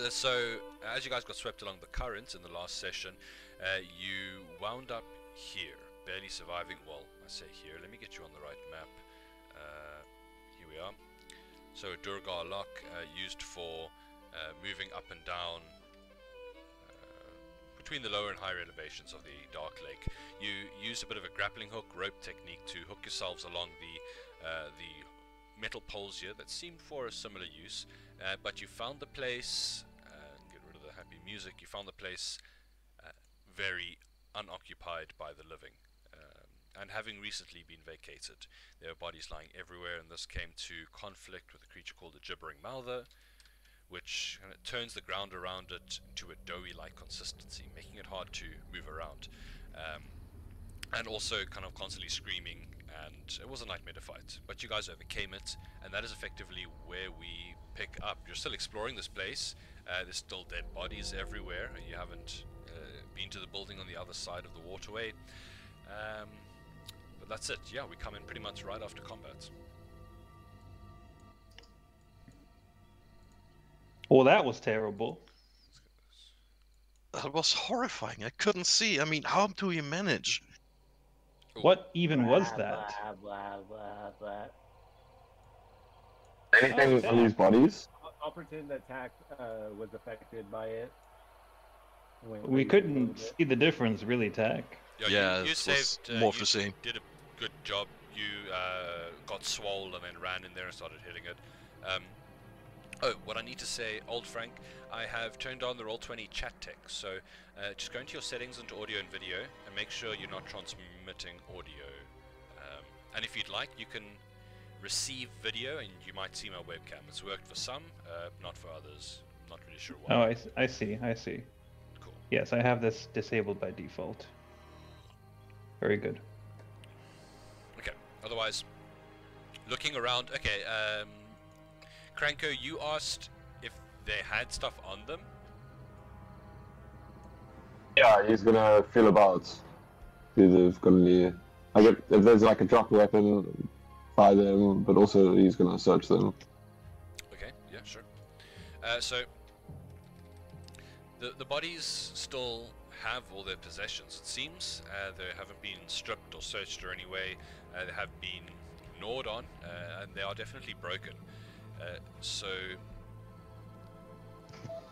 So, as you guys got swept along the current in the last session, you wound up here, barely surviving. Well, I say here, let me get you on the right map. Here we are. So, a Durgar lock used for moving up and down between the lower and higher elevations of the Dark Lake. You use a bit of a grappling hook rope technique to hook yourselves along the metal poles here that seemed for a similar use, but you found the place, get rid of the happy music, you found the place very unoccupied by the living, and having recently been vacated. There were bodies lying everywhere, and this came to conflict with a creature called the Gibbering Mouther, which turns the ground around it to a doughy-like consistency, making it hard to move around. And also kind of constantly screaming, and it was a nightmare to fight. But you guys overcame it, and that is effectively where we pick up. You're still exploring this place. There's still dead bodies everywhere. You haven't been to the building on the other side of the waterway. But that's it. Yeah, we come in pretty much right after combat. Well, that was terrible. That was horrifying. I couldn't see. I mean, how do you manage? What even was that? Blah, blah, blah. Anything on these bodies? I'll pretend that Tack was affected by it. We couldn't see the difference, really, Tack. Yeah, you saved. More of the same. Did a good job. You got swole and then ran in there and started hitting it. Oh, what I need to say, Old Frank, I have turned on the Roll20 chat tech, so just go into your settings into audio and video and make sure you're not transmitting audio. And if you'd like, you can receive video and you might see my webcam. It's worked for some, not for others. I'm not really sure why. Oh, I see. Cool. Yes, I have this disabled by default. Very good. Okay, otherwise, looking around, okay, Cranko, you asked if they had stuff on them. Yeah, he's gonna feel about. See if they've got any. If there's like a drop weapon, fire them, but also he's gonna search them. Okay, yeah, sure. So the bodies still have all their possessions, it seems. They haven't been stripped or searched or any way. They have been gnawed on, and they are definitely broken. So,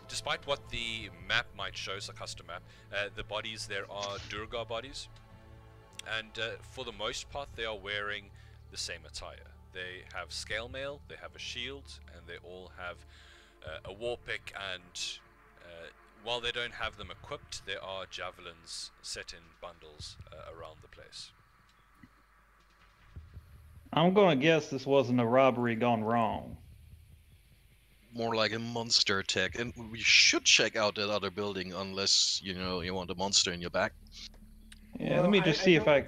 despite what the map might show, it's a custom map, the bodies there are Durgar bodies, and for the most part they are wearing the same attire. They have scale mail, they have a shield, and they all have a war pick, and while they don't have them equipped, there are javelins set in bundles around the place. I'm gonna guess this wasn't a robbery gone wrong. More like a monster attack, and we should check out that other building unless you want a monster in your back. Yeah, let me just see if I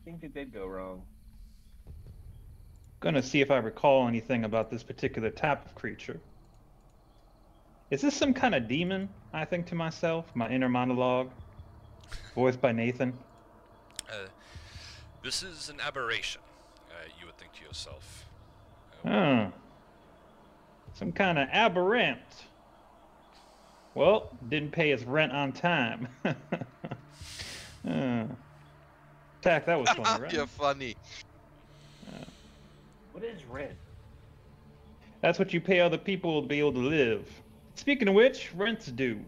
think it did go wrong. Gonna see if I recall anything about this particular type of creature. Is this some kind of demon? I think to myself, my inner monologue, voiced by Nathan. This is an aberration, you would think to yourself. Some kind of aberrant. Well, didn't pay his rent on time. Tack, that was funny, right? You're funny. What is rent? That's what you pay other people to be able to live. Speaking of which, rent's due.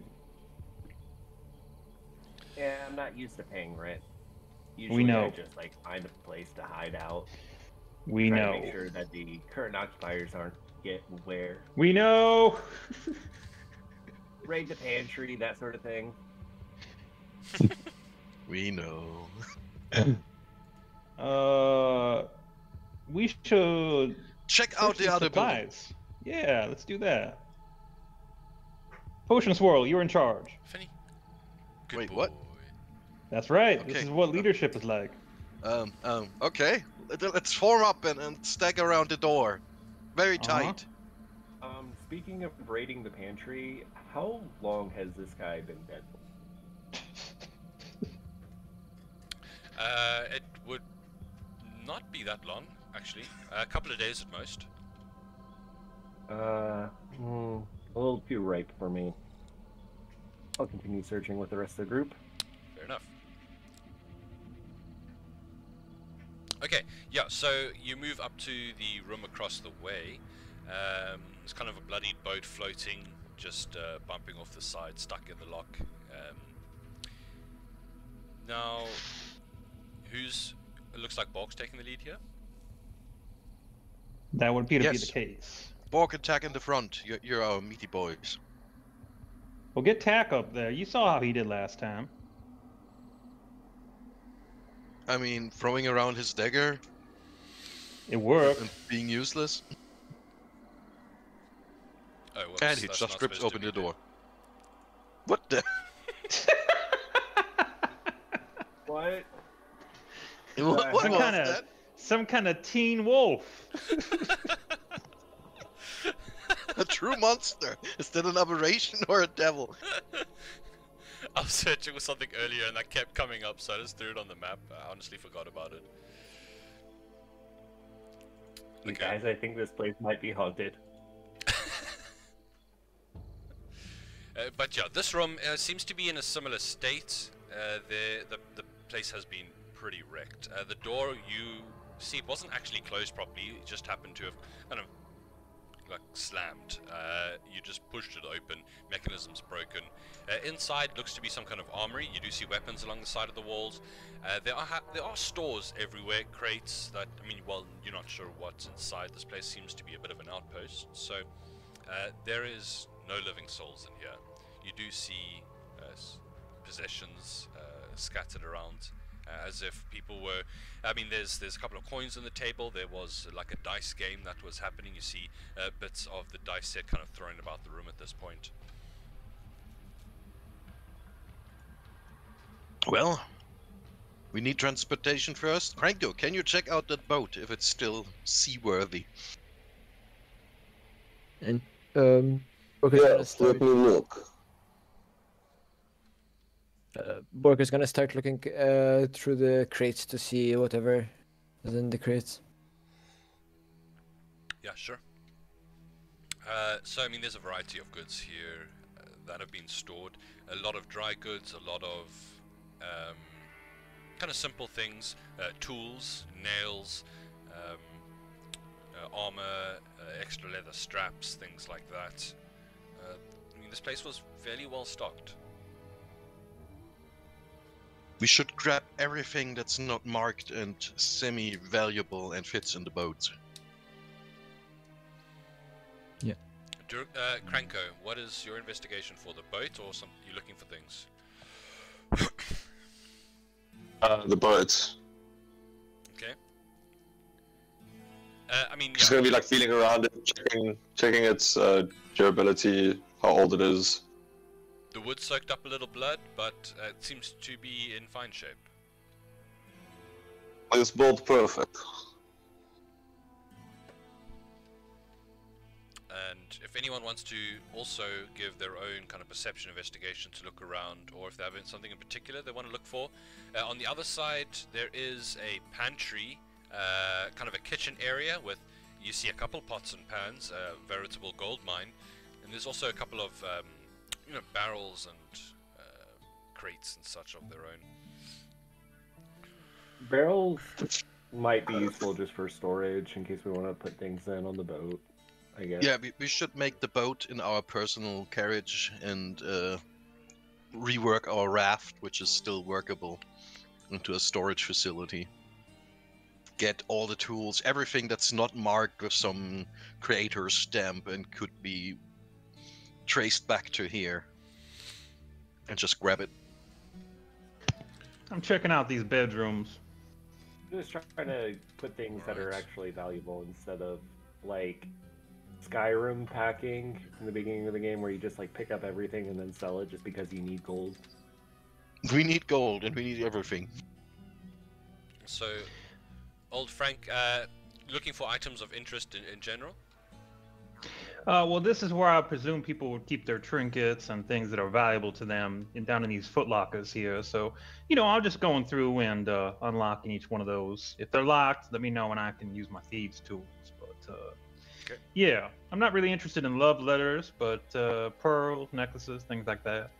Yeah, I'm not used to paying rent. Usually We know. I just find a place to hide out. We try know. to make sure that the current occupiers aren't getting where. We know. Raid the pantry, that sort of thing. We know. We should check out the other building. Yeah, let's do that. Potion Swirl, you're in charge. Finny. Wait, boy. what? That's right. Okay. This is what leadership is like. Okay. Let's form up and stack around the door. Very tight. Speaking of raiding the pantry, how long has this guy been dead? It would not be that long, actually. A couple of days at most. A little too ripe for me. I'll continue searching with the rest of the group. Fair enough. Okay, yeah, so you move up to the room across the way. There's kind of a bloodied boat floating, just bumping off the side, stuck in the lock. Now, it looks like Borg's taking the lead here? That would appear to be Yes. the case. Borg, attack in the front. You're our meaty boys. Well, get Tack up there. You saw how he did last time. I mean, throwing around his dagger It worked. and being useless. Oh, well, And he that's just not rips supposed to open the be door. What the? What? What was Some kinda- that? Some kind of teen wolf. A true monster. Is that an aberration or a devil? I was searching for something earlier and that kept coming up, so I just threw it on the map. I honestly forgot about it. You Okay. guys, I think this place might be haunted. But yeah, this room seems to be in a similar state. The place has been pretty wrecked. The door you see wasn't actually closed properly. It just happened to have kind of like slammed. You just pushed it open. Mechanisms broken. Inside looks to be some kind of armory. You do see weapons along the side of the walls. There are stores everywhere, crates that, I mean, well, you're not sure what's inside. This place seems to be a bit of an outpost. So there is no living souls in here. You do see possessions scattered around, as if people were. I mean, there's a couple of coins on the table. There was like a dice game that was happening. You see bits of the dice set kind of thrown about the room at this point. Well, we need transportation first. Cranko, can you check out that boat if it's still seaworthy? And Borg is gonna Yes, start. let me look. Borg is gonna start looking through the crates to see whatever is in the crates. Yeah, sure. So I mean, there's a variety of goods here that have been stored. A lot of dry goods, a lot of kind of simple things, tools, nails, armor, extra leather straps, things like that. I mean, this place was fairly well stocked. We should grab everything that's not marked and semi-valuable and fits in the boat. Cranko, what is your investigation for the boat, or you looking for things? The boat. Okay. I mean, Just yeah, gonna be like feeling around it, checking its durability, how old it is. the wood soaked up a little blood, but it seems to be in fine shape. It's bolt perfect. And if anyone wants to also give their own kind of perception investigation to look around, or if they have something in particular they want to look for, on the other side there is a pantry, kind of a kitchen area with, you see a couple pots and pans, a veritable gold mine, and there's also a couple of barrels and crates and such of their own. Barrels might be useful just for storage in case we want to put things in on the boat, I guess. Yeah, we should make the boat in our personal carriage and rework our raft, which is still workable, into a storage facility. Get all the tools, everything that's not marked with some creator's stamp and could be traced back to here, and just grab it. I'm checking out these bedrooms. Just trying to put things that are actually valuable instead of like Skyrim packing in the beginning of the game where you just like pick up everything and then sell it just because you need gold. We need gold and we need everything. So, old Frank, looking for items of interest in general? Well, this is where I presume people would keep their trinkets and things that are valuable to them down in these footlockers here. So, I'm just going through and unlocking each one of those. If they're locked, let me know and I can use my thieves' tools. But Okay. Yeah, I'm not really interested in love letters, but pearls, necklaces, things like that.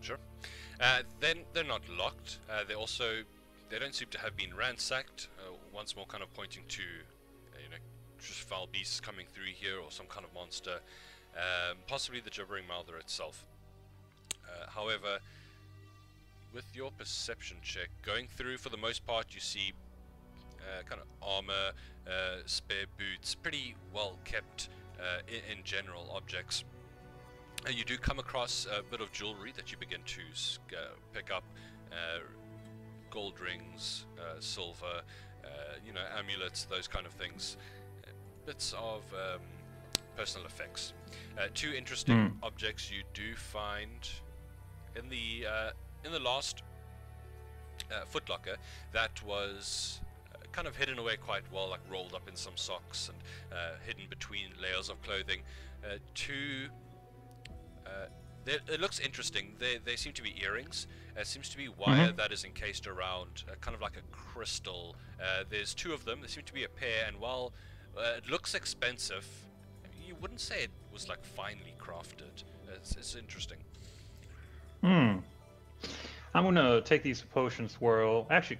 Sure. Then they're not locked. They don't seem to have been ransacked. Once more, kind of pointing to, just foul beasts coming through here or some kind of monster, possibly the gibbering mouther itself. However, with your perception check, going through, for the most part, you see kind of armor, spare boots, pretty well kept in general objects. You do come across a bit of jewelry that you begin to pick up, gold rings, silver, amulets, those kind of things, bits of personal effects. Two interesting objects you do find in the last footlocker that was kind of hidden away quite well, like rolled up in some socks and hidden between layers of clothing. It looks interesting. They seem to be earrings. It seems to be wire that is encased around kind of like a crystal. There's two of them. There seem to be a pair, and while it looks expensive, you wouldn't say it was like finely crafted. It's interesting. I'm gonna take these to Potion Swirl. Actually,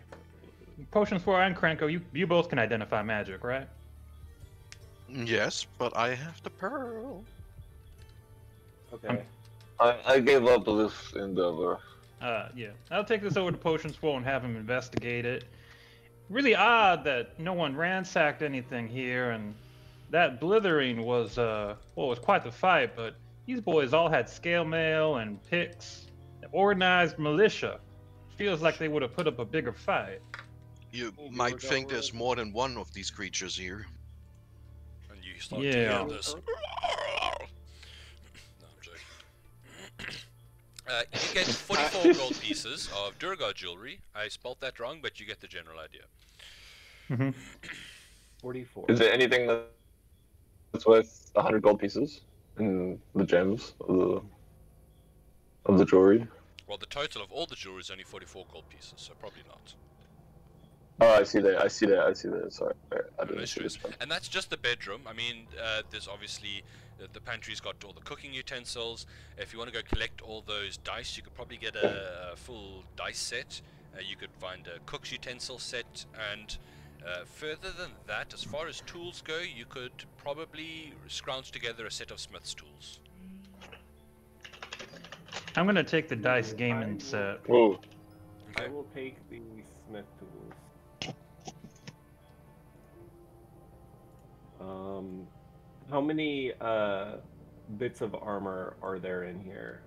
Potion Swirl and Krenko, you both can identify magic, right? Yes, but I have the pearl. Okay. I gave up this endeavor. Yeah. I'll take this over to Potion Swirl and have him investigate it. Really odd that no one ransacked anything here, and that blithering was was quite the fight, but these boys all had scale mail and picks, organized militia. Feels like they would have put up a bigger fight. You might think there's more than one of these creatures here. And you start to hear this. You get 44 gold pieces of Durgar jewelry. I spelt that wrong, but you get the general idea. 44. Is there anything that's worth 100 gold pieces in the gems of the jewelry? Well, the total of all the jewelry is only 44 gold pieces, so probably not. Oh, I see that. Sorry, I didn't see this one. And that's just the bedroom. I mean, there's obviously the pantry's got all the cooking utensils. If you want to go collect all those dice, you could probably get a full dice set. You could find a cook's utensil set, and further than that, as far as tools go, you could probably scrounge together a set of smith's tools. I'm gonna take the dice gaming set. Whoa. Okay. I will take the smith tools. How many bits of armor are there in here?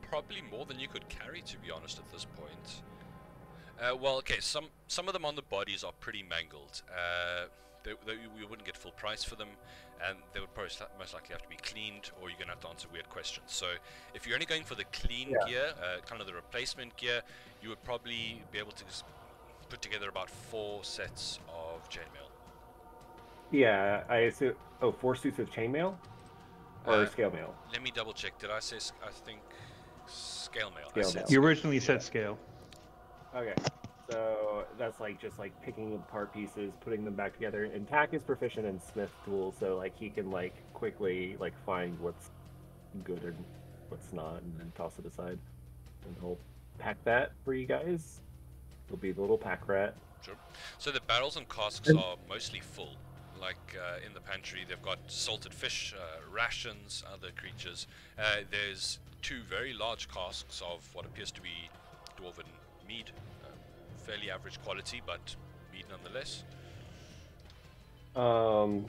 Probably more than you could carry, to be honest, at this point. Well, okay, some of them on the bodies are pretty mangled. We wouldn't get full price for them, and they would probably most likely have to be cleaned, or you're going to have to answer weird questions. So if you're only going for the clean gear, kind of the replacement gear, you would probably be able to put together about 4 sets of chainmail. Yeah, I assume. Oh, 4 suits of chainmail? Or scale mail? Let me double check. Did I say, I think, scale mail? Scale mail. You originally said scale. Okay, so that's like just like picking apart pieces, putting them back together. And Tack is proficient in smith tools, so like he can like quickly like find what's good and what's not, and then toss it aside. And he'll pack that for you guys. He'll be the little pack rat. Sure. So the barrels and casks are mostly full. Like in the pantry, they've got salted fish, rations, other creatures. There's 2 very large casks of what appears to be dwarven mead. Fairly average quality, but mead nonetheless. How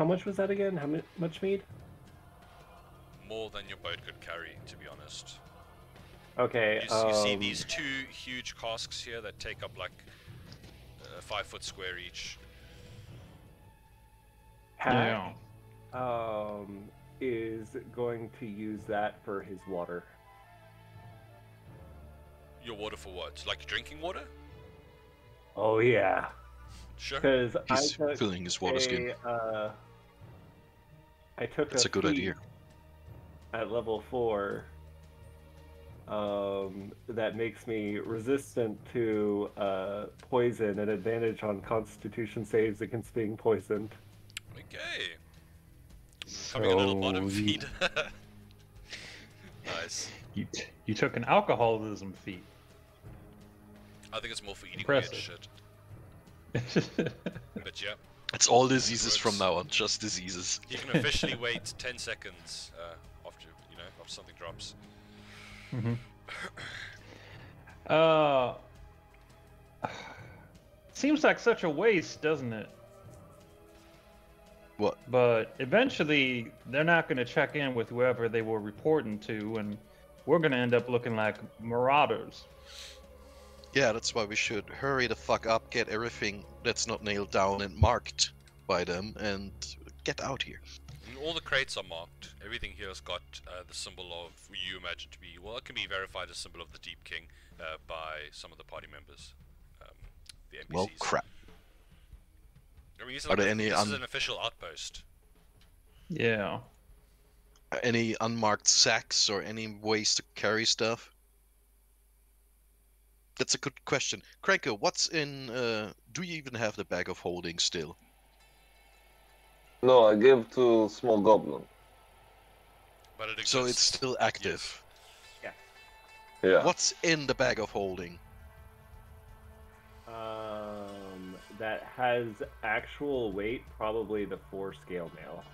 much was that again? How much mead? More than your boat could carry, to be honest. Okay. You see these 2 huge casks here that take up like a 5-foot square each. Hack, is going to use that for his water. Your water for what? Like drinking water? Oh yeah. Sure. Because He's filling his water skin. I took That's a good feat idea. at level 4 that makes me resistant to poison and advantage on Constitution saves against being poisoned. Okay. Becoming a little bottom feeder. Nice. You took an alcoholism feat. I think it's more for eating Impressive. weird shit. But yeah. It's all diseases from now on, just diseases. You can officially wait 10 seconds after something drops. Mm-hmm. Seems like such a waste, doesn't it? What? But eventually, they're not going to check in with whoever they were reporting to, and we're going to end up looking like marauders. Yeah, that's why we should hurry the fuck up, get everything that's not nailed down and marked by them, and get out here. And all the crates are marked. Everything here has got the symbol of who you imagine to be. Well, it can be verified as symbol of the Deep King by some of the party members, the NPCs. Well, crap. I mean, this Are there any is an official outpost. Yeah. Any unmarked sacks or any ways to carry stuff? That's a good question. Cranko, what's in... do you even have the bag of holding still? No, I gave to small goblin. But it So exists. it's still active. Yeah. What's in the bag of holding? That has actual weight, probably the 4 scale mail.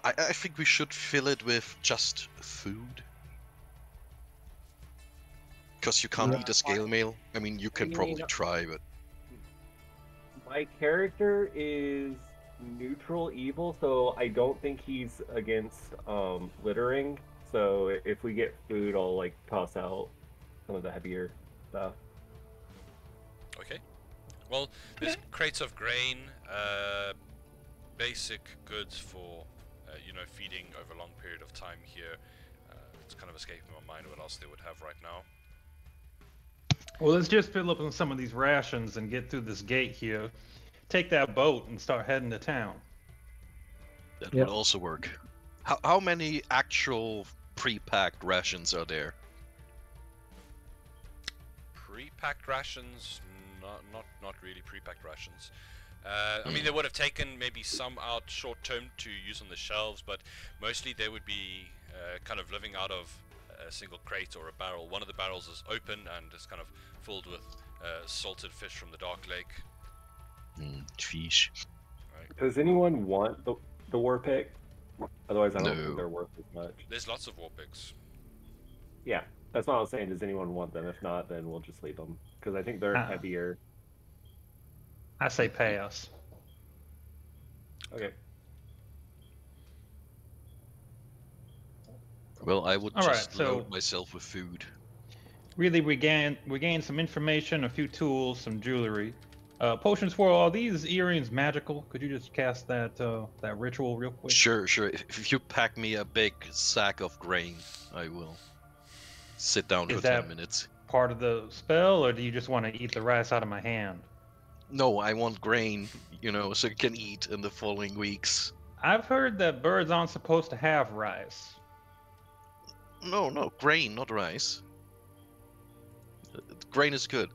I think we should fill it with just food. Because you can't eat a scale mail. I mean, you can probably try, but... My character is neutral evil, so I don't think he's against littering. So if we get food, I'll like toss out some of the heavier stuff. Okay. Well, there's crates of grain, basic goods for, feeding over a long period of time here. It's kind of escaping my mind what else they would have right now. Well, let's just fill up on some of these rations and get through this gate here. Take that boat and start heading to town. That Yep. would also work. How many actual pre-packed rations are there? Pre-packed rations? Not really pre-packed rations. I mean, they would have taken maybe some out short-term to use on the shelves, but mostly they would be kind of living out of a single crate or a barrel. One of the barrels is open and is kind of filled with salted fish from the Dark Lake. Fish. Right. Does anyone want the war pick? Otherwise, I don't No. think they're worth as much. There's lots of war picks. Yeah, that's what I was saying. Does anyone want them? If not, then we'll just leave them because I think they're heavier. I say pass. Okay. Well, I would All right, just so- load myself with food. Really, we gained some information, a few tools, some jewelry. Potions for are these earrings magical? Could you just cast that that ritual real quick? Sure. If you pack me a big sack of grain, I will sit down Is for that- 10 minutes. Part of the spell, or do you just want to eat the rice out of my hand? No, I want grain, so you can eat in the following weeks. I've heard that birds aren't supposed to have rice. No, grain, not rice. Grain is good.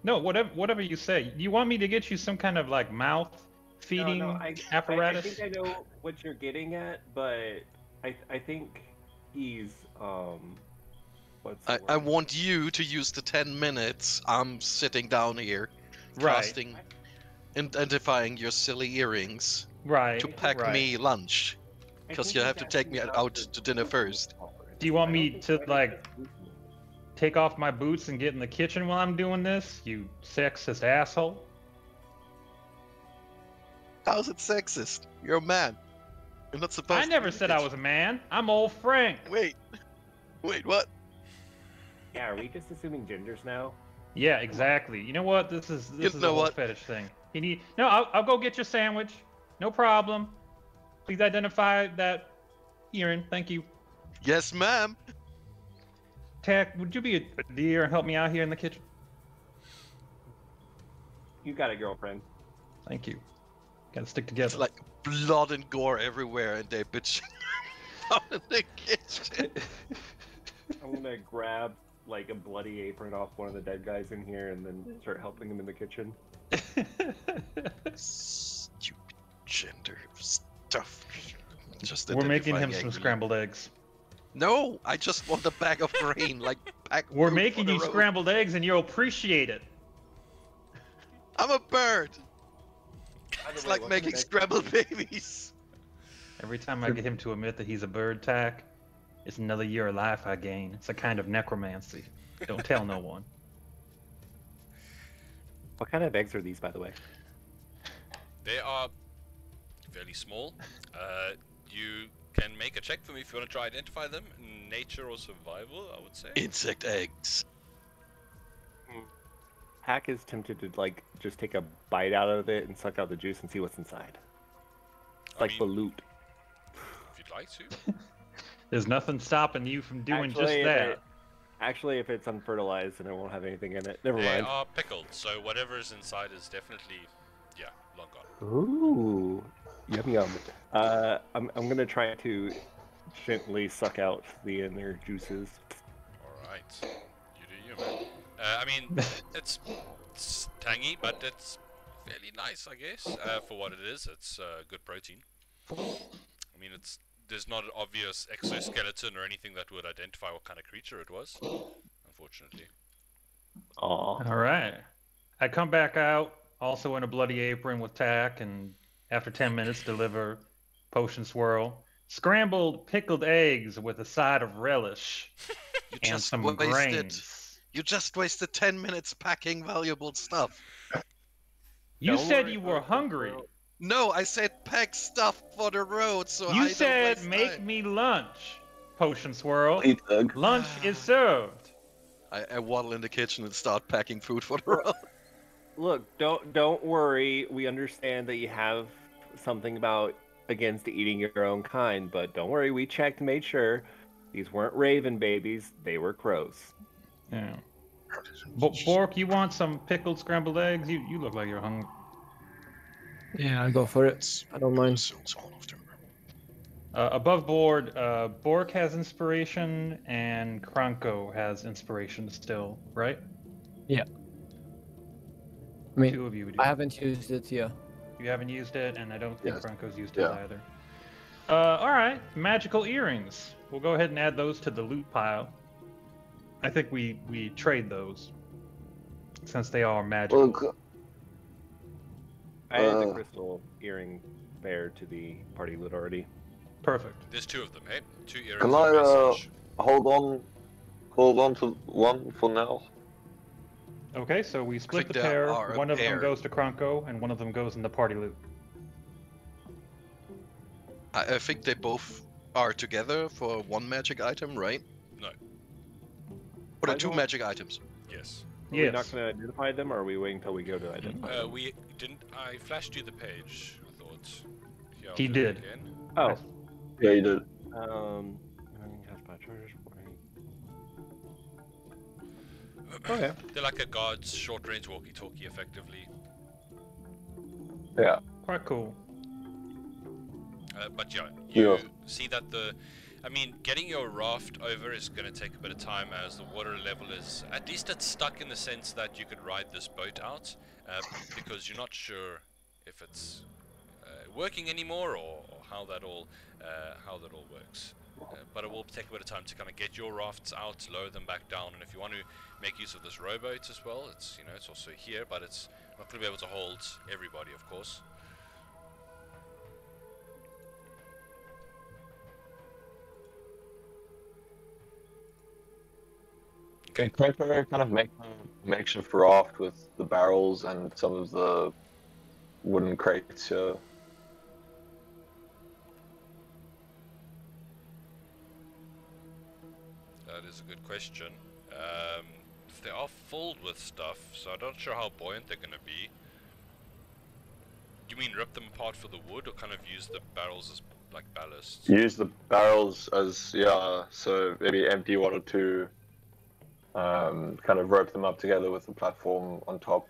No, whatever you say. Do you want me to get you some kind of like mouth feeding apparatus? I think I know what you're getting at, but I think he's what's the I word? want you to use the 10 minutes I'm sitting down here, Right. casting, identifying your silly earrings, Right. to pack right. me lunch. I 'cause think you he's have to take asking me about out the to dinner first. Do you want I me don't to, think- like, take off my boots and get in the kitchen while I'm doing this? You sexist asshole. How's it sexist? You're a man. You're not supposed I to never be in the said I was kitchen. a man. I'm old Frank. Wait, what? Yeah, are we just assuming genders now? Yeah, exactly. You know what? This is You a know whole what? fetish thing. No, I'll go get your sandwich. No problem. Please identify that earring. Thank you. Yes, ma'am. Tack, would you be a dear and help me out here in the kitchen? You got it, girlfriend. Thank you. Gotta stick together. It's like blood and gore everywhere, and they bitch out in the kitchen. I'm gonna grab like a bloody apron off one of the dead guys in here and then start helping him in the kitchen. Stupid gender stuff. Just We're making him identifying some angrily. scrambled eggs. No, I just want a bag of grain, like pack. We're food for making the you road. scrambled eggs, and you'll appreciate it. I'm a bird. By the It's way, like what kind making of eggs- scrambled babies. Every time I get him to admit that he's a bird, Tack, it's another year of life I gain. It's a kind of necromancy. Don't tell no one. What kind of eggs are these, by the way? They are fairly small. You can make a check for me if you want to try identify them. Nature or survival, I would say. Insect eggs. Hack is tempted to like just take a bite out of it and suck out the juice and see what's inside. It's I like mean, the loot. if you'd like to. There's nothing stopping you from doing Actually, just if that. Actually, if it's unfertilized, then it won't have anything in it. Never They mind. are pickled, so whatever is inside is definitely, yeah, long gone. Ooh, yum yum. I'm gonna try to gently suck out the inner juices. Alright. You do you, man. I mean, it's tangy, but it's fairly nice, I guess. For what it is, it's good protein. I mean, there's not an obvious exoskeleton or anything that would identify what kind of creature it was, unfortunately. Aw. All right. I come back out, also in a bloody apron with Tack, and after 10 minutes, deliver potion swirl, scrambled pickled eggs with a side of relish, You and just some wasted. grains. You just wasted 10 minutes packing valuable stuff. You Don't said worry you were about the hungry. swirl. No, I said pack stuff for the road, so You I said don't waste make time. me lunch, potion swirl. Eat egg. Lunch is served. I waddle in the kitchen and start packing food for the road. Look, don't worry. We understand that you have something about against eating your own kind, but don't worry. We checked, made sure these weren't raven babies. They were crows. Yeah. Bork, you want some pickled scrambled eggs? You look like you're hungry. Yeah, I'll go for it. I don't mind. Above board, Bork has inspiration and Kronko has inspiration still, right? I mean, Two of you do. I haven't used it, yeah. You haven't used it, and I don't think Yes. Kronko's used it Yeah. either. All right, magical earrings. We'll go ahead and add those to the loot pile. I think we trade those since they are magical. Well, I added the Uh, crystal earring bear to the party loot already. Perfect. There's two of them, hey? Two earrings Can of I, message. hold on to one for now. Okay, so we split think the there pair. are a One of pair. them goes to Kronko, and one of them goes in the party loot. I think they both are together for one magic item, right? No. Or I the two don't- magic items? Yes. Are we Yes. not going to identify them, or are we waiting until we go to identify them? We didn't. I flashed you the page, I thought. Here, I'll He do it did. Again. Oh, Yeah, you did. Okay. They're like a guard's short-range walkie-talkie, effectively. Yeah. Quite cool. But yeah, you Yeah. see that I mean, getting your raft over is going to take a bit of time as the water level is, at least it's stuck in the sense that you could ride this boat out, because you're not sure if it's working anymore or how that all works. But it will take a bit of time to kind of get your rafts out, lower them back down, and if you want to make use of this rowboat as well, it's it's also here, but it's not going to be able to hold everybody, of course. Can Kronko kind of make a makeshift raft with the barrels and some of the wooden crates here? That is a good question. They are filled with stuff, so I'm not sure how buoyant they're going to be. You mean rip them apart for the wood, or kind of use the barrels as like ballast? Use the barrels as, yeah, so maybe empty one or two, kind of rope them up together with the platform on top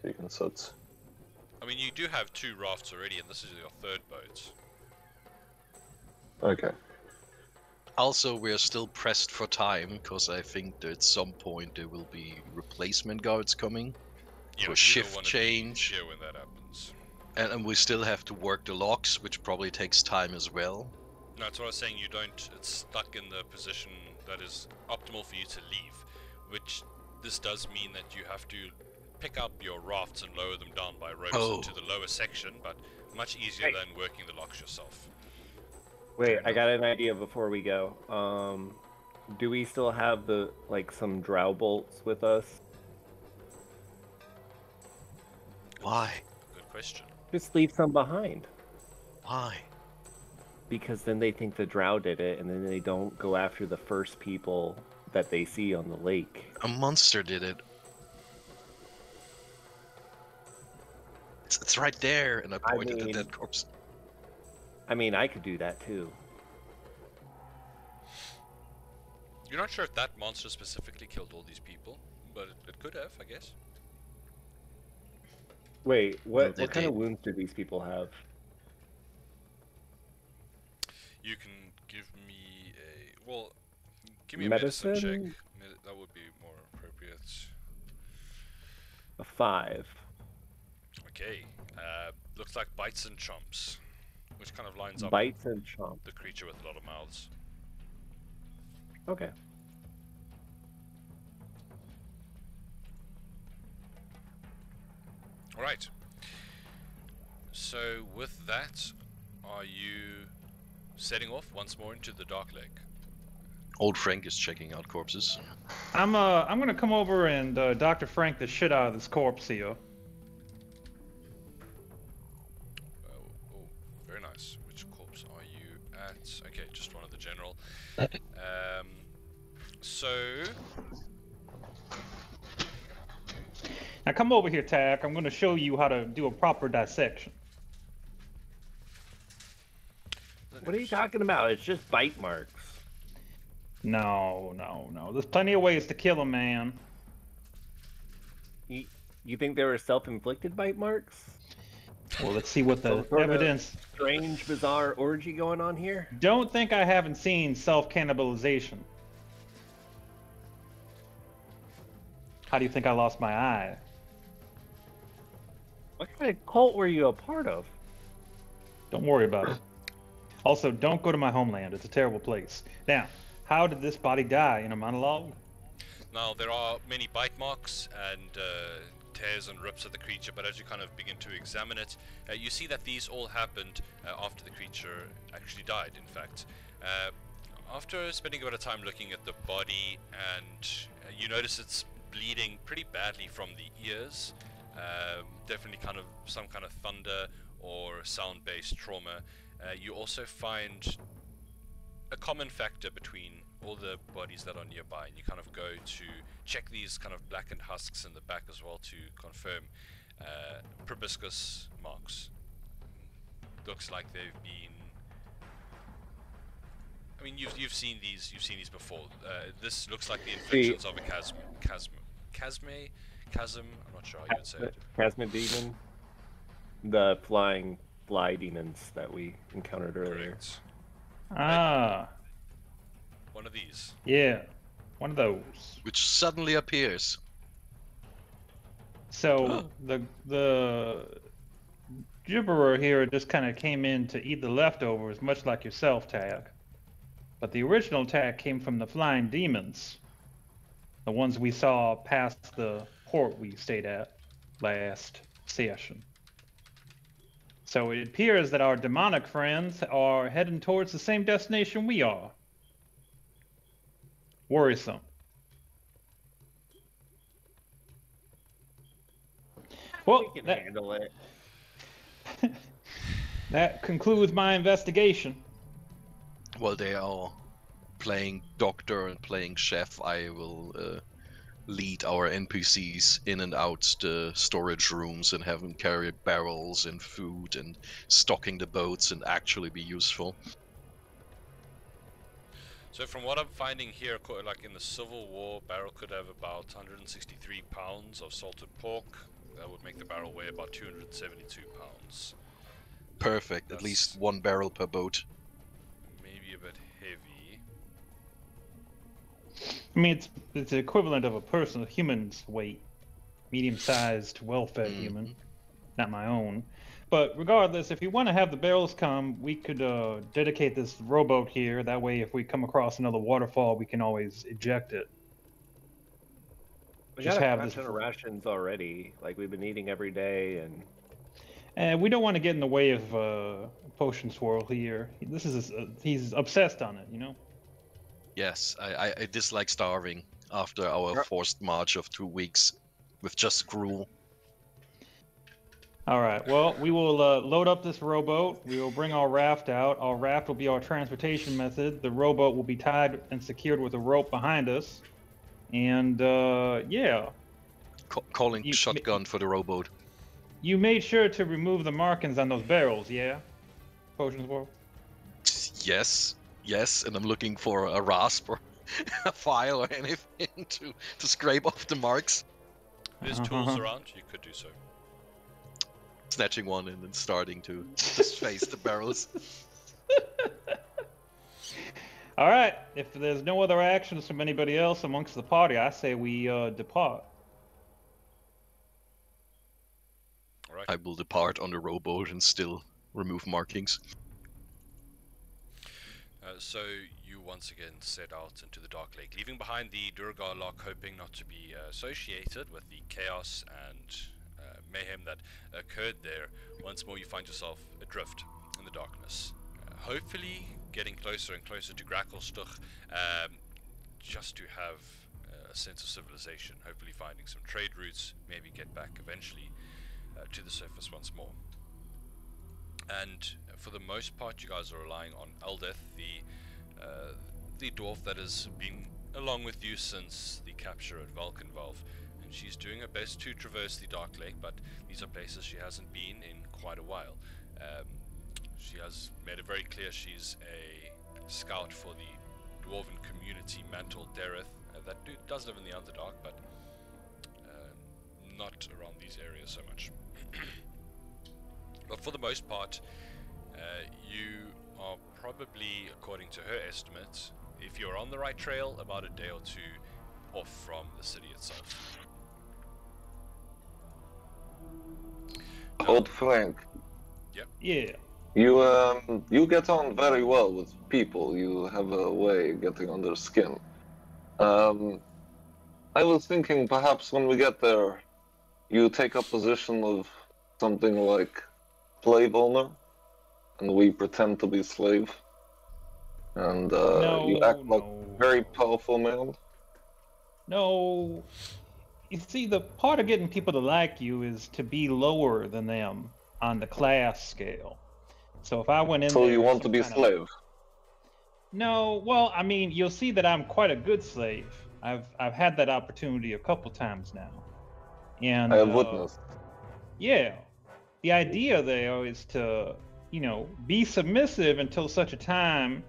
so you can sit. I mean, you do have two rafts already, and this is your third boat. Okay. Also, we're still pressed for time because I think that at some point there will be replacement guards coming Yeah, for you don't shift wanna be change, here when that happens. and we still have to work the locks, which probably takes time as well. No, that's what I was saying. You don't. It's stuck in the position that is optimal for you to leave, which this does mean that you have to pick up your rafts and lower them down by ropes Oh. into the lower section, but much easier than working the locks yourself. Wait, I got an idea before we go. Do we still have some drow bolts with us? Why? Good question. Just leave some behind. Why? Because then they think the drow did it, and then they don't go after the first people that they see on the lake. A monster did it. It's right there, and I pointed at that corpse. I mean, I could do that too. You're not sure if that monster specifically killed all these people, but it could have, I guess. Wait, what they kind of did. wounds do these people have? You can give me a give me a medicine check. Medicine? That would be more appropriate. A 5. Okay. Looks like bites and chomps, which kind of lines up Bites and chomp. the creature with a lot of mouths. Okay. All right. So with that, are you setting off once more into the Dark Lake? Old Frank is checking out corpses. I'm gonna come over and Dr. Frank the shit out of this corpse here. Oh, very nice. Which corpse are you at? Okay, just one of the general. So Now come over here, Tack. I'm gonna show you how to do a proper dissection. What are you talking about? It's just bite marks. No. There's plenty of ways to kill a man. You think they were self-inflicted bite marks? Well, let's see what the Some sort of evidence. strange, bizarre orgy going on here? Don't think I haven't seen self-cannibalization. How do you think I lost my eye? What kind of cult were you a part of? Don't worry about it. Also, don't go to my homeland. It's a terrible place. Now, how did this body die? In a monologue? now there are many bite marks and tears and rips of the creature, but as you kind of begin to examine it, you see that these all happened after the creature actually died, in fact. After spending a bit of time looking at the body, and you notice it's bleeding pretty badly from the ears, definitely kind of some kind of thunder or sound-based trauma. You also find a common factor between all the bodies that are nearby, and you kind of go to check these kind of blackened husks in the back as well to confirm proboscis marks. Looks like they've been. I mean, you've seen these before. This looks like the infections of a chasm. I'm not sure how you would say it. Chasmid demon? The flying fly demons that we encountered earlier. Correct. Ah, One of these. yeah. One of those. Which suddenly appears. So the gibberer here just kind of came in to eat the leftovers, much like yourself, Tag. But the original attack came from the flying demons, the ones we saw past the port we stayed at last session. So it appears that our demonic friends are heading towards the same destination we are. Worrisome. Well, We can handle it. that concludes my investigation. While they are playing doctor and playing chef, I will lead our NPCs in and out the storage rooms and have them carry barrels and food and stocking the boats and actually be useful. So from what I'm finding here, like in the Civil War, barrel could have about 163 pounds of salted pork. That would make the barrel weigh about 272 pounds. Perfect. At That's- least one barrel per boat. Maybe a bit heavy. I mean, it's the equivalent of a person, a human's weight, medium-sized, well-fed human, not my own. But regardless, if you want to have the barrels come, we could dedicate this rowboat here. That way, if we come across another waterfall, we can always eject it. We Just got a have crap this. ton of rations already. Like we've been eating every day, and And we don't want to get in the way of Potion Swirl here. He's obsessed on it, you know. Yes, I dislike starving after our forced march of 2 weeks with just gruel. All right. Well, we will load up this rowboat. We will bring our raft out. Our raft will be our transportation method. The rowboat will be tied and secured with a rope behind us. And yeah. Calling shotgun for the rowboat. You made sure to remove the markings on those barrels, yeah? Potions World? Yes, and I'm looking for a rasp or a file or anything to scrape off the marks. There's tools around, you could do so. Snatching one and then starting to just face the barrels. All right. If there's no other actions from anybody else amongst the party, I say we depart. All right. I will depart on the rowboat and still remove markings. So you once again set out into the Dark Lake, leaving behind the Durgar Lock, hoping not to be associated with the chaos and mayhem that occurred there. Once more you find yourself adrift in the darkness, hopefully getting closer and closer to Gracklestugh, just to have a sense of civilization, hopefully finding some trade routes, maybe get back eventually to the surface once more. And for the most part you guys are relying on Eldeth, the dwarf that has been along with you since the capture at Valkenvalve. And she's doing her best to traverse the Dark Lake, but these are places she hasn't been in quite a while. She has made it very clear she's a scout for the dwarven community Mantle Dareth that does live in the Underdark, but not around these areas so much. But for the most part, you are probably, according to her estimates, if you're on the right trail, about a day or two off from the city itself. Old Frank. Yeah. You get on very well with people. You have a way of getting under skin. I was thinking perhaps when we get there, you take a position of something like slave owner, and we pretend to be slave, and you act like a very powerful man. No. You see, the part of getting people to like you is to be lower than them on the class scale. So if I went in there... So you want to be slave? No, well, I mean, you'll see that I'm quite a good slave. I've had that opportunity a couple times now. And I have witnessed. Yeah. The idea there is to, be submissive until such a time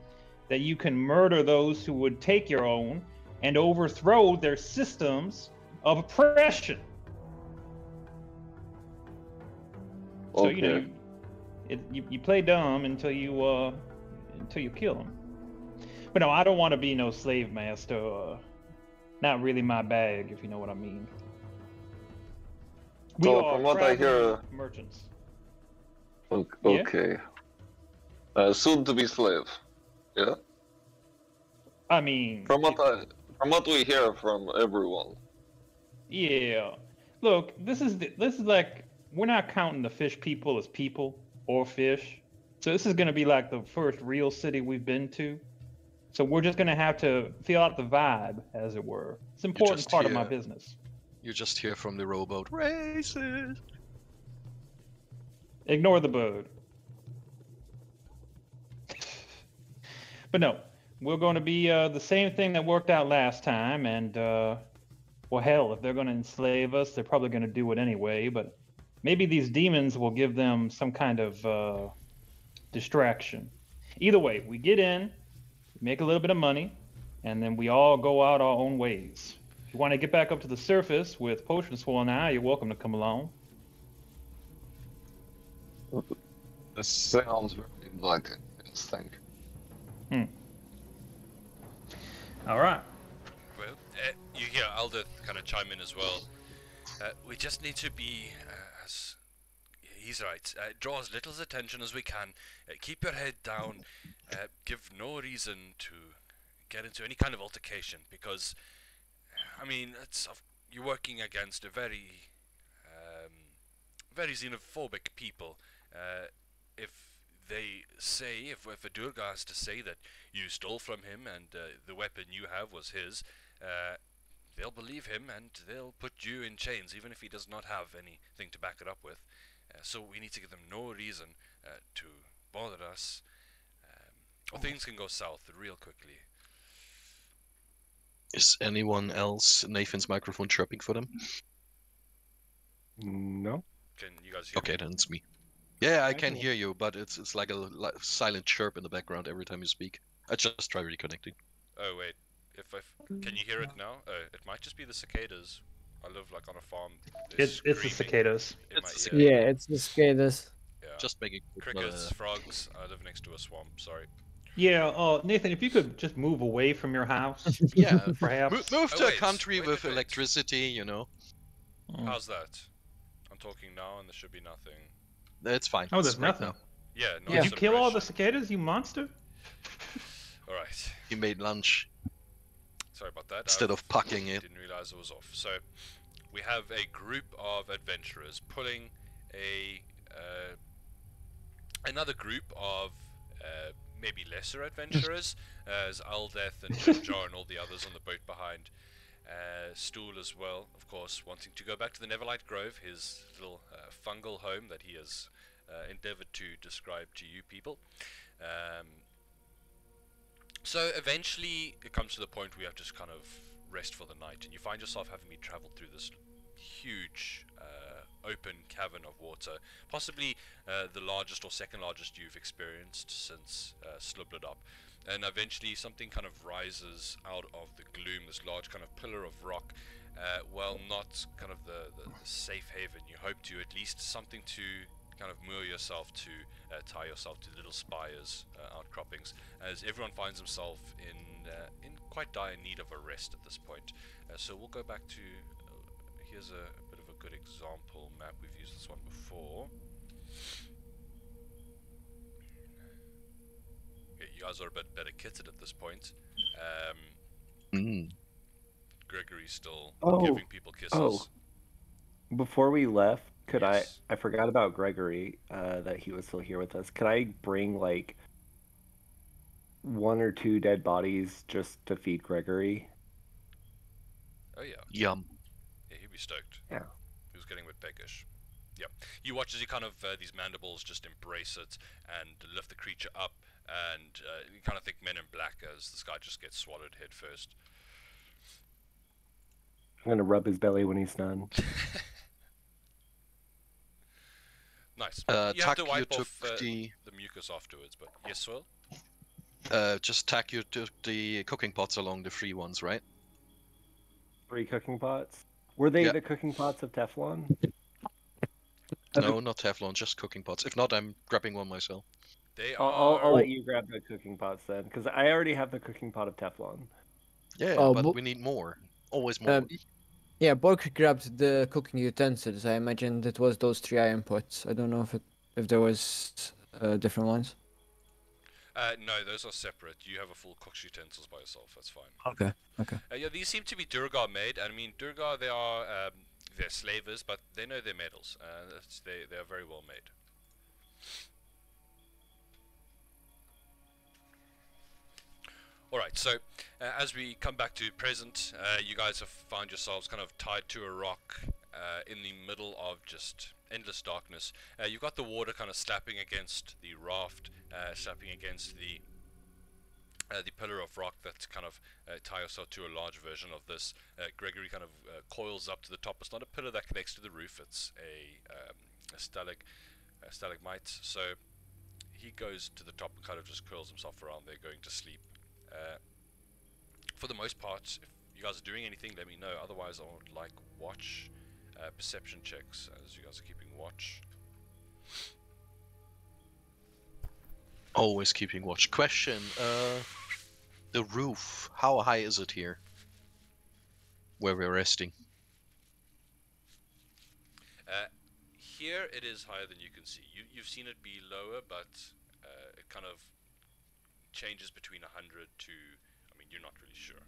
that you can murder those who would take your own and overthrow their systems of oppression. Okay. So you play dumb until you kill them. But no, I don't want to be no slave master. Not really my bag, if you know what I mean. We So are from what I hear, merchants. Okay. Soon to be slave. Yeah. I mean, from what we hear from everyone. Yeah. Look, this is like, we're not counting the fish people as people or fish. So this is going to be like the first real city we've been to. So we're just going to have to feel out the vibe, as it were. It's an important part of my business. You just hear from the rowboat, racist. Ignore the bird. But no, we're going to be the same thing that worked out last time. And, well, hell, if they're going to enslave us, they're probably going to do it anyway. But maybe these demons will give them some kind of distraction. Either way, we get in, make a little bit of money, and then we all go out our own ways. If you want to get back up to the surface with Potion Swirl now, you're welcome to come along. This sounds very inviting, yes, thank you. All right. Well, hear Aldith kind of chime in as well. We just need to be, as he's right, draw as little attention as we can. Keep your head down. Give no reason to get into any kind of altercation, because, I mean, you're working against a very, very xenophobic people. If they say, if a Durga has to say that you stole from him and the weapon you have was his, they'll believe him and they'll put you in chains, even if he does not have anything to back it up with. So we need to give them no reason to bother us, or things can go south real quickly. Is anyone else Nathan's microphone chirping for them? No. Can you guys hear Okay, me? then it's me. Yeah, I I can can- hear you, but it's like a silent chirp in the background every time you speak. I just try reconnecting. Oh wait, can you hear it now? It might just be the cicadas. I live like on a farm. They're It's the screaming cicadas. in my It's the ear. cicada. Yeah, it's the cicadas. Yeah. Just making Crickets, frogs. I live next to a swamp. Sorry. Yeah, Nathan, if you could just move away from your house, yeah. perhaps. Move Oh, to a wait, country wait, with wait. electricity, you know. How's that? I'm talking now, and there should be nothing. It's fine. Oh, It's there's right nothing. now. Yeah. No Did you kill all the celebration. cicadas, you monster? All right. He made lunch Sorry about that. instead of pucking it. Didn't realize it was off. So we have a group of adventurers pulling another group of maybe lesser adventurers, as Aldeth and Jar and all the others on the boat behind. Stool as well, of course, wanting to go back to the Neverlight Grove, his little fungal home that he has endeavored to describe to you people. So eventually it comes to the point where you have to just kind of rest for the night, and you find yourself having been traveled through this huge open cavern of water, possibly the largest or second largest you've experienced since Slubladop. And eventually something kind of rises out of the gloom, this large kind of pillar of rock. Well, not kind of the safe haven you hope to, at least something to kind of moor yourself to, tie yourself to little spires, outcroppings, as everyone finds himself in quite dire need of a rest at this point. So we'll go back to, here's a bit of a good example map, we've used this one before. Yeah, you guys are a bit better kitted at this point. Gregory's still giving people kisses. Before we left, could Yes. I forgot about Gregory, that he was still here with us. Could I bring like 1 or 2 dead bodies just to feed Gregory? Oh yeah. Yum. Yeah, he'd be stoked. Yeah. He was getting a bit peckish. Yep. You watch as he kind of, these mandibles just embrace it and lift the creature up, and you kind of think Men in Black as this guy just gets swallowed head first. I'm gonna rub his belly when he's done. Nice. You have Tack, to you wipe took off the the mucus afterwards, but yes, Swirl? just tack you took the cooking pots along the free ones, right? 3 cooking pots. Were they Yeah. the cooking pots of Teflon? No, not Teflon, just cooking pots. If not, I'm grabbing one myself. They I'll are... let you grab the cooking pots then, because I already have the cooking pot of Teflon. Yeah, Oh, but bu- we need more. Always more. Yeah, Bork grabbed the cooking utensils. I imagined it was those 3 iron pots. I don't know if there was different ones. no, those are separate. You have a full cook's utensils by yourself, that's fine. Okay. Yeah, these seem to be Durgar made. I mean, Durgar, they are they're slavers, but they know their medals. They are very well made. Alright, so as we come back to present, you guys have found yourselves kind of tied to a rock in the middle of just endless darkness. You've got the water kind of slapping against the raft, slapping against the pillar of rock that's kind of tie yourself to a large version of this. Gregory kind of coils up to the top. It's not a pillar that connects to the roof, it's a stalagmite. So he goes to the top and kind of just curls himself around there, going to sleep. For the most part, if you guys are doing anything, let me know. Otherwise, I would like watch perception checks as you guys are keeping watch. Always keeping watch. Question, the roof, how high is it here? where we're resting. Here it is higher than you can see. You've seen it be lower, but it kind of changes between 100 to, I mean, you're not really sure.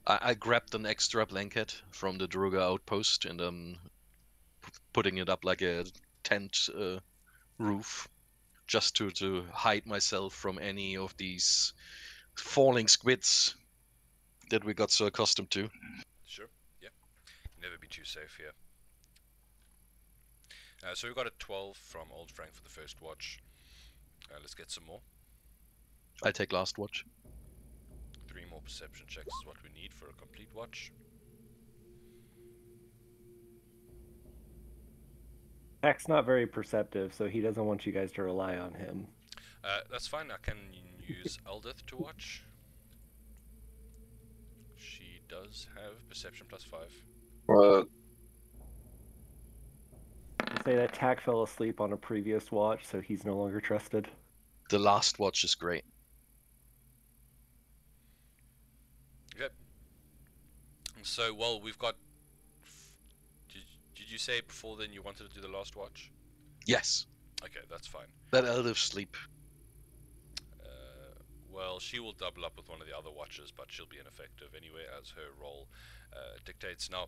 I grabbed an extra blanket from the Druga outpost and putting it up like a tent roof, just to hide myself from any of these falling squids that we got so accustomed to. Sure, yeah. Never be too safe here. So we've got a 12 from Old Frank for the first watch. Let's get some more. I take last watch. 3 more perception checks is what we need for a complete watch. Jack's not very perceptive, so he doesn't want you guys to rely on him. That's fine, I can use Eldith to watch. She does have perception +5. But I'll say that Tack fell asleep on a previous watch, so he's no longer trusted. The last watch is great. Okay. So, well, we've got... Did you say before then you wanted to do the last watch? Yes, Okay, that's fine. that Eldith sleep. Well, she will double up with one of the other watches, but she'll be ineffective anyway, as her role dictates. Now,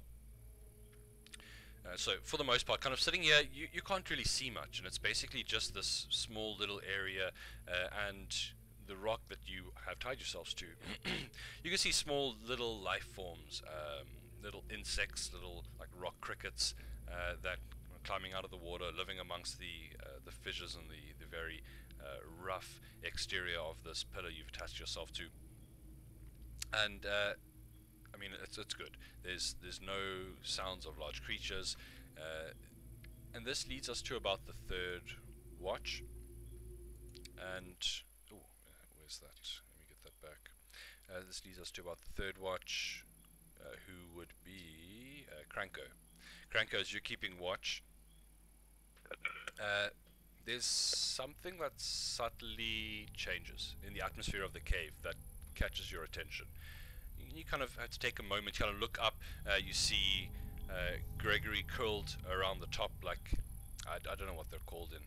so for the most part, kind of sitting here, you can't really see much, and it's basically just this small little area and the rock that you have tied yourselves to. You can see small little life forms, little insects, little like rock crickets that are climbing out of the water, living amongst the fissures and the very rough exterior of this pillar you've attached yourself to. And I mean, it's good. There's no sounds of large creatures, and this leads us to about the 3rd watch. And where's that? Let me get that back. This leads us to about the 3rd watch, who would be Cranko. Cranko, as you're keeping watch, there's something that subtly changes in the atmosphere of the cave that catches your attention. You kind of have to take a moment to kind of look up. You see Gregory curled around the top, like I don't know what they're called in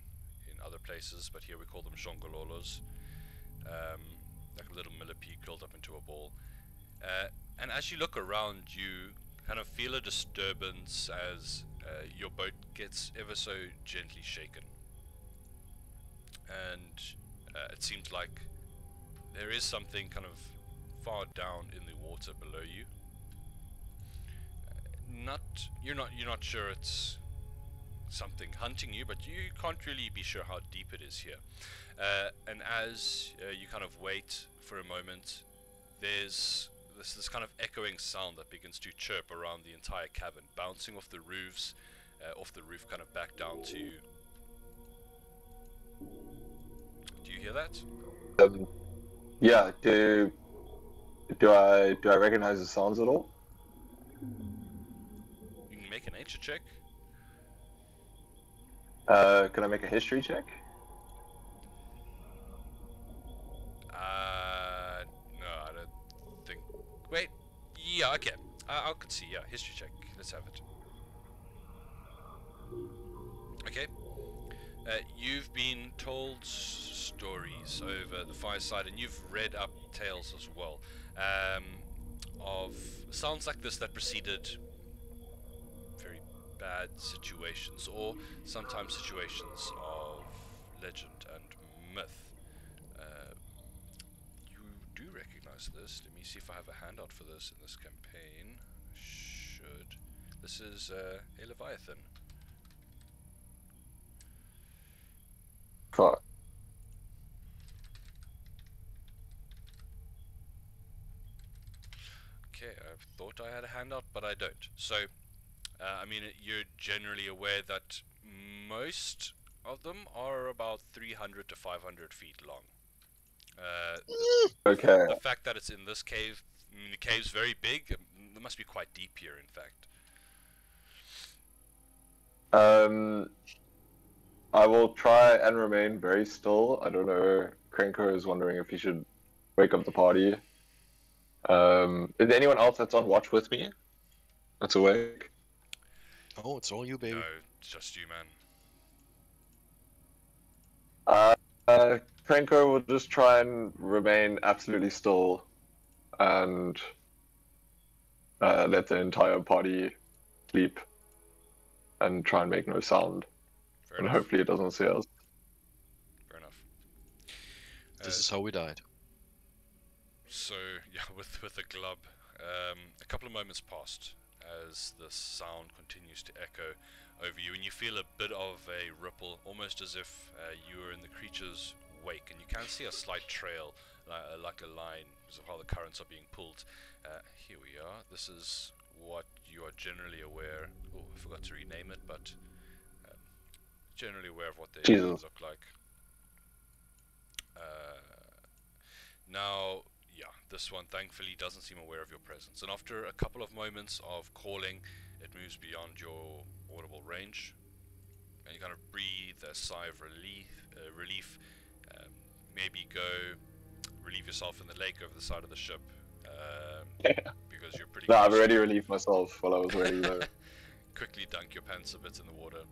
other places, but here we call them shongololos, like a little millipede curled up into a ball. And as you look around, you kind of feel a disturbance as your boat gets ever so gently shaken. And it seems like there is something kind of far down in the water below you. You're not sure it's something hunting you, but you can't really be sure how deep it is here. And as you kind of wait for a moment, there's this kind of echoing sound that begins to chirp around the entire cabin, bouncing off the roofs, off the roof, kind of back down to you. Do you hear that? Yeah. Do I recognize the sounds at all? You can make a nature check. Can I make a history check? No, I don't think. Wait, yeah, okay. I could see. Yeah, history check. Let's have it. Okay. You've been told stories over the fireside, and you've read up tales as well, of sounds like this that preceded very bad situations, or sometimes situations of legend and myth. You do recognize this. Let me see if I have a handout for this in this campaign. Should. This is a Leviathan. Fuck. Okay, I thought I had a handout, but I don't. So, I mean, you're generally aware that most of them are about 300 to 500 feet long. Okay. The fact that it's in this cave, I mean, the cave's very big. It must be quite deep here, in fact. I will try and remain very still. I don't know. Krenko is wondering if he should wake up the party. Is anyone else that's on watch with me? That's awake. Oh, it's all you, baby. No, it's just you, man. Cranker will just try and remain absolutely still and let the entire party sleep and try and make no sound. Fair And enough. hopefully it doesn't see us. Fair enough. This is how we died. So yeah, with the glub, a couple of moments passed as the sound continues to echo over you, and you feel a bit of a ripple, almost as if you were in the creature's wake, and you can see a slight trail, like a line, because of how the currents are being pulled. Here we are. This is what you are generally aware. Oh, I forgot to rename it, but generally aware of what they Jesus. look like. Now, yeah, this one thankfully doesn't seem aware of your presence, and after a couple of moments of calling, it moves beyond your audible range, and you kind of breathe a sigh of relief. Maybe go relieve yourself in the lake over the side of the ship, because you're pretty No, I've close already to- relieved myself while I was already there. Quickly dunk your pants a bit in the water.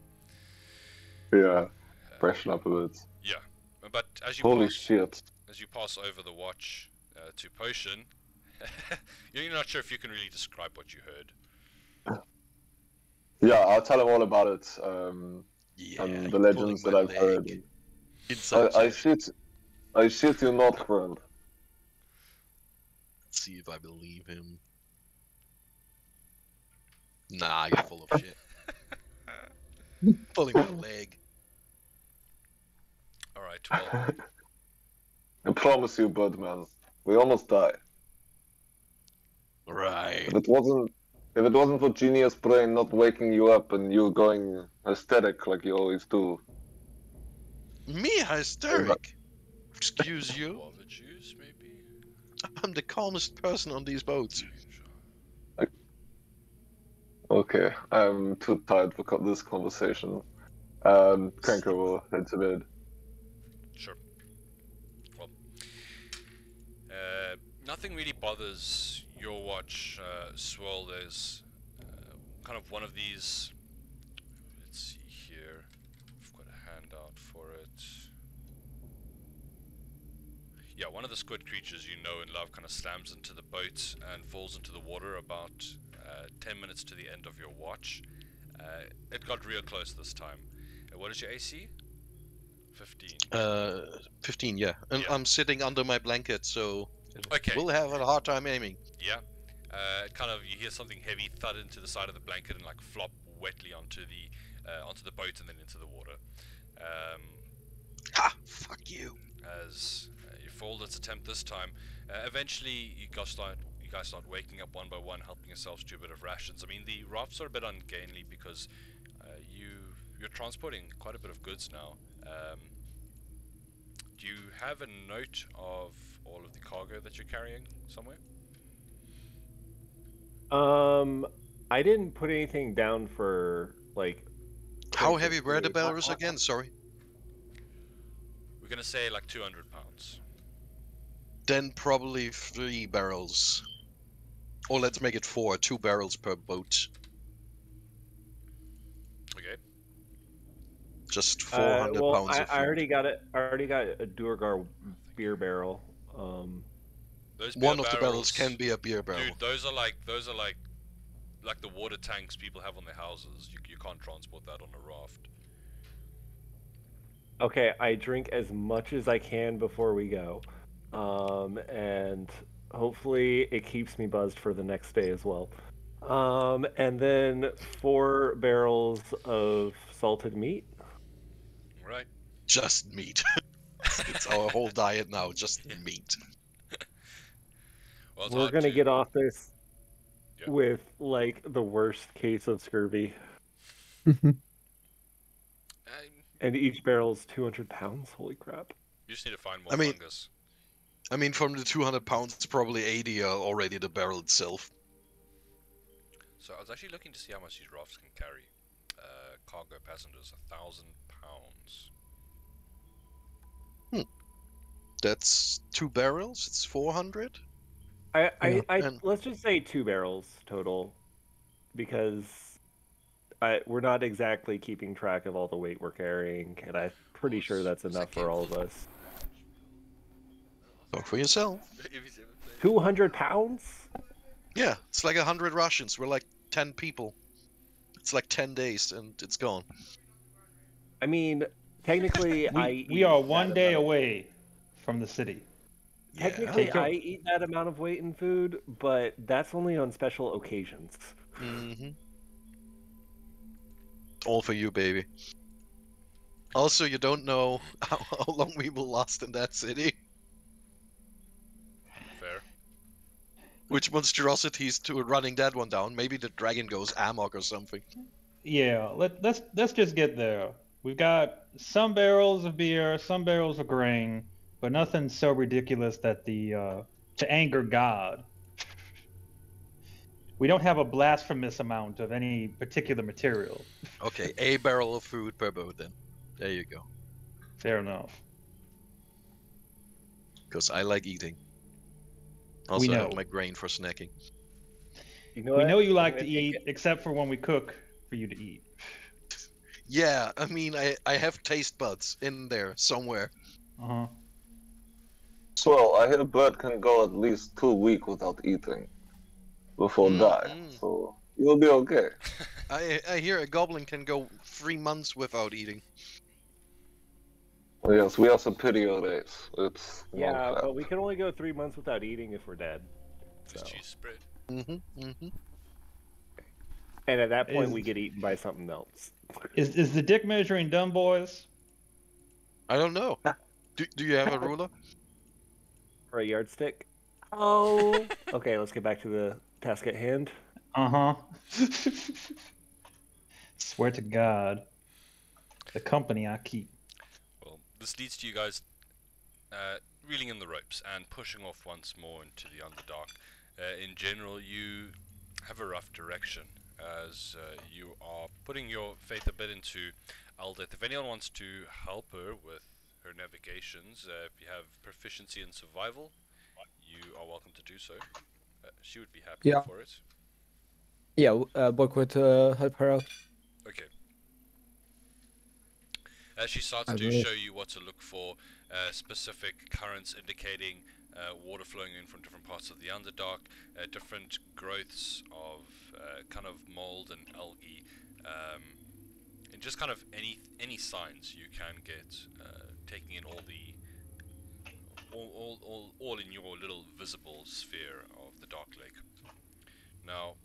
Yeah, freshen up a bit. Yeah, but as you Holy pass, shit. as you pass over the watch to Potion, you're not sure if you can really describe what you heard. Yeah, I'll tell him all about it. Yeah, And you're the legends pulling that my I've heard. leg. Inside I joke. shit you not, friend. Let's see if I believe him. Nah, you're full of shit. Pulling my leg. Alright, well, I promise you, Budman. We almost died. Right. If it wasn't for Genius Brain not waking you up and you going aesthetic like you always do. Me hysteric? Excuse you? guava juice, maybe? I'm the calmest person on these boats. Sure. Okay, I'm too tired for this conversation. Cranker will head to bed. Sure. Well, nothing really bothers your watch, Swirl. There's kind of one of these. Let's see here. I've got a handout for it. Yeah, one of the squid creatures you know and love kind of slams into the boat and falls into the water about 10 minutes to the end of your watch. It got real close this time. What is your AC? 15. 15, yeah. And Yeah. I'm sitting under my blanket, so Okay. we'll have a hard time aiming. Yeah. Kind of, you hear something heavy thud into the side of the blanket and like flop wetly onto the boat and then into the water. Ha! Fuck you. As you foiled its attempt this time, eventually you guys start waking up one by one, helping yourselves to a bit of rations. I mean, the rafts are a bit ungainly because you're transporting quite a bit of goods now. Do you have a note of all of the cargo that you're carrying somewhere? I didn't put anything down for like. How heavy were the transportation. barrels again? Sorry. We're gonna say like 200 pounds. Then probably 3 barrels. Or let's make it 4. 2 barrels per boat. Okay. Just 400 well, pounds of food. I already got it. I already got a Durgar beer barrel. Those beer One of the barrels can be a beer barrel. Dude, those are like the water tanks people have on their houses. You can't transport that on a raft. Okay, I drink as much as I can before we go, and hopefully it keeps me buzzed for the next day as well. And then 4 barrels of salted meat. Right. Just meat. It's our whole diet now, just meat. Well, it's We're hard gonna to- get off this Yeah. with like the worst case of scurvy, and each barrel's 200 pounds. Holy crap! You just need to find more I mean- fungus. I mean, from the 200 pounds, probably 80 are already the barrel itself. So I was actually looking to see how much these rafts can carry. Cargo passengers, 1,000 pounds. That's 2 barrels, it's 400. And- Let's just say 2 barrels total, because we're not exactly keeping track of all the weight we're carrying, and I'm pretty sure that's enough for all of us. Talk for yourself. 200 pounds? Yeah, it's like 100 Russians. We're like 10 people. It's like 10 days and it's gone. I mean, technically, we are one day away from the city. Technically, Take your- I eat that amount of weight in food, but that's only on special occasions. Mm-hmm. All for you, baby. Also, you don't know how long we will last in that city. Fair. Which monstrosities to running that one down. Maybe the dragon goes amok or something. Yeah, let's just get there. We've got some barrels of beer, some barrels of grain, but nothing so ridiculous that to anger God. We don't have a blasphemous amount of any particular material. Okay, a barrel of food per boat then. There you go. Fair enough. Because I like eating. Also, I know. have my grain for snacking. You know We what? know you I'm like gonna to take eat, except for when we cook for you to eat. Yeah, I mean, I have taste buds in there somewhere. Uh-huh. So I hear bird can go at least 2 weeks without eating before die. So you'll be okay. I hear a goblin can go 3 months without eating. Yes, we have some pity your days. It's Yeah, one fact. but we can only go 3 months without eating if we're dead. Just So. cheese spread. And at that point, Is- we get eaten by something else. Is the dick measuring done, boys? I don't know. Do you have a ruler? Or a yardstick. Oh. Okay, let's get back to the task at hand. Uh-huh. Swear to God. The company I keep. Well, this leads to you guys reeling in the ropes and pushing off once more into the Underdark. In general, you have a rough direction as you are putting your faith a bit into Aldeth. If anyone wants to help her with her navigations, if you have proficiency in survival, you are welcome to do so. She would be happy Yeah. for it. Yeah, Bork would help her out. Okay. As she starts I to will. show you what to look for, specific currents indicating water flowing in from different parts of the Underdark, different growths of kind of mold and algae, and just kind of any signs you can get, taking in all in your little visible sphere of the Dark Lake. Now,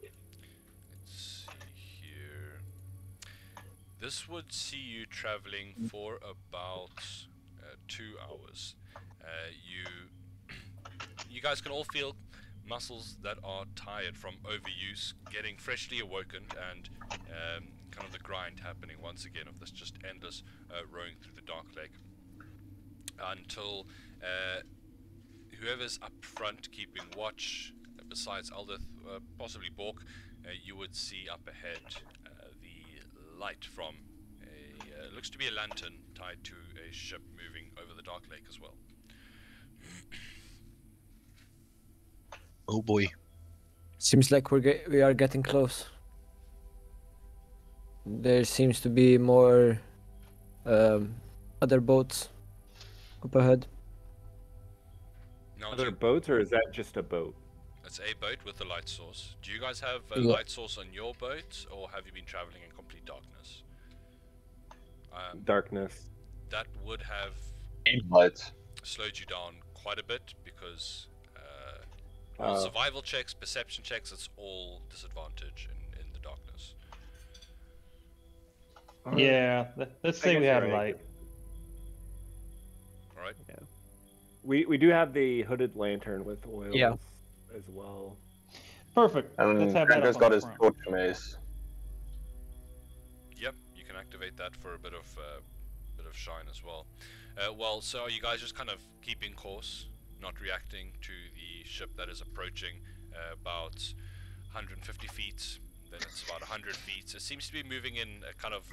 let's see here. This would see you traveling for about 2 hours. You guys can all feel muscles that are tired from overuse, getting freshly awoken, and kind of the grind happening once again of this just endless rowing through the Dark Lake. Until whoever's up front keeping watch, besides Aldith, possibly Bork, you would see up ahead the light from looks to be a lantern tied to a ship moving over the Dark Lake as well. Oh boy. Seems like we are getting close. There seems to be more other boats up ahead. Now, Other boats, or is that just a boat? it's a boat with a light source. Do you guys have a Yeah. light source on your boat, or have you been traveling in complete darkness? Darkness. That would have Lights. slowed you down quite a bit because Uh, survival checks, perception checks, it's all disadvantage in the darkness. Yeah, let's say guess we you're have right. light. Alright? We do have the hooded lantern with oils Yeah. as well. Perfect. And Let's have that Cranker's up got on the his front. torch mace. Yep, you can activate that for a bit of shine as well. Well, so are you guys just kind of keeping course, not reacting to the ship that is approaching about 150 feet, then it's about 100 feet. It seems to be moving in a kind of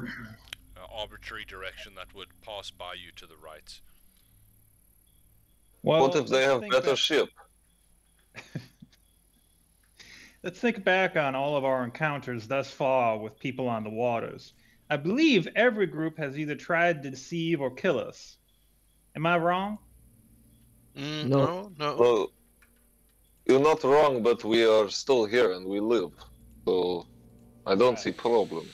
arbitrary direction that would pass by you to the right. Well, What if they let's have think better back- ship? Let's think back on all of our encounters thus far with people on the waters. I believe every group has either tried to deceive or kill us. Am I wrong? No, no. Well, you're not wrong, but we are still here and we live. So I don't see problem.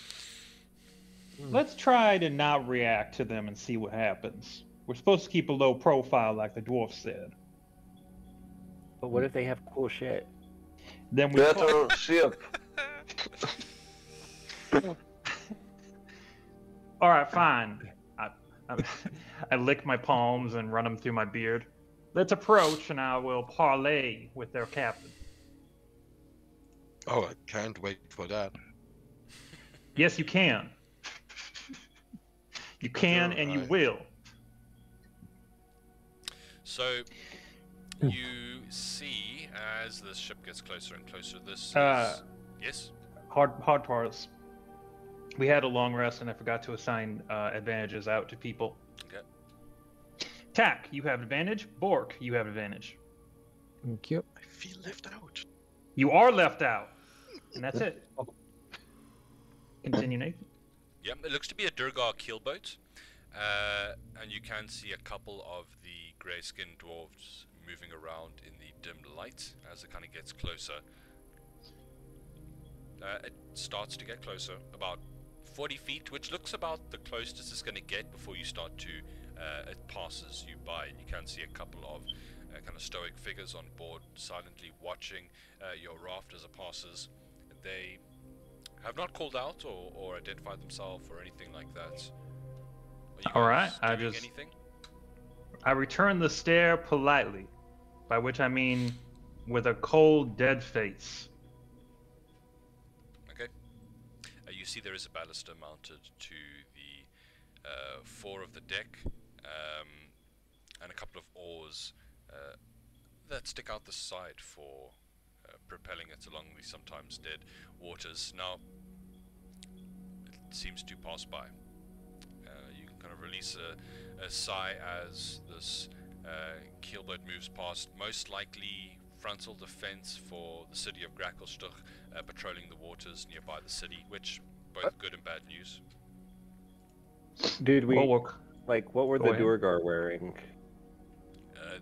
Let's try to not react to them and see what happens. We're supposed to keep a low profile, like the dwarf said. But what if they have cool shit? Then we Get our ship. All right, fine. I lick my palms and run them through my beard. Let's approach, and I will parley with their captain. Oh, I can't wait for that. Yes, you can. You can, and you Alright. will. So you see as the ship gets closer and closer. This Uh, yes. Hard parts. We had a long rest, and I forgot to assign advantages out to people. Okay. Tack, you have advantage. Bork, you have advantage. Thank you. I feel left out. You are left out, and that's it. Continue, Nathan. Yep, it looks to be a Durgar keelboat, and you can see a couple of the grey-skinned dwarves moving around in the dim light as it kind of gets closer. It starts to get closer, about 40 feet, which looks about the closest it's going to get before you start to, it passes you by, and you can see a couple of kind of stoic figures on board silently watching your raft as it passes. They have not called out or identified themselves or anything like that. All right, doing anything? I return the stare politely, by which I mean with a cold, dead face. Okay. You see there is a baluster mounted to the fore of the deck, and a couple of oars that stick out the side for propelling it along the sometimes dead waters. Now, it seems to pass by. You can kind of release a sigh as this keelboat moves past, most likely frontal defense for the city of Gracklestugh, patrolling the waters nearby the city, which both good and bad news. Dude, What were Go the ahead. Durgar wearing?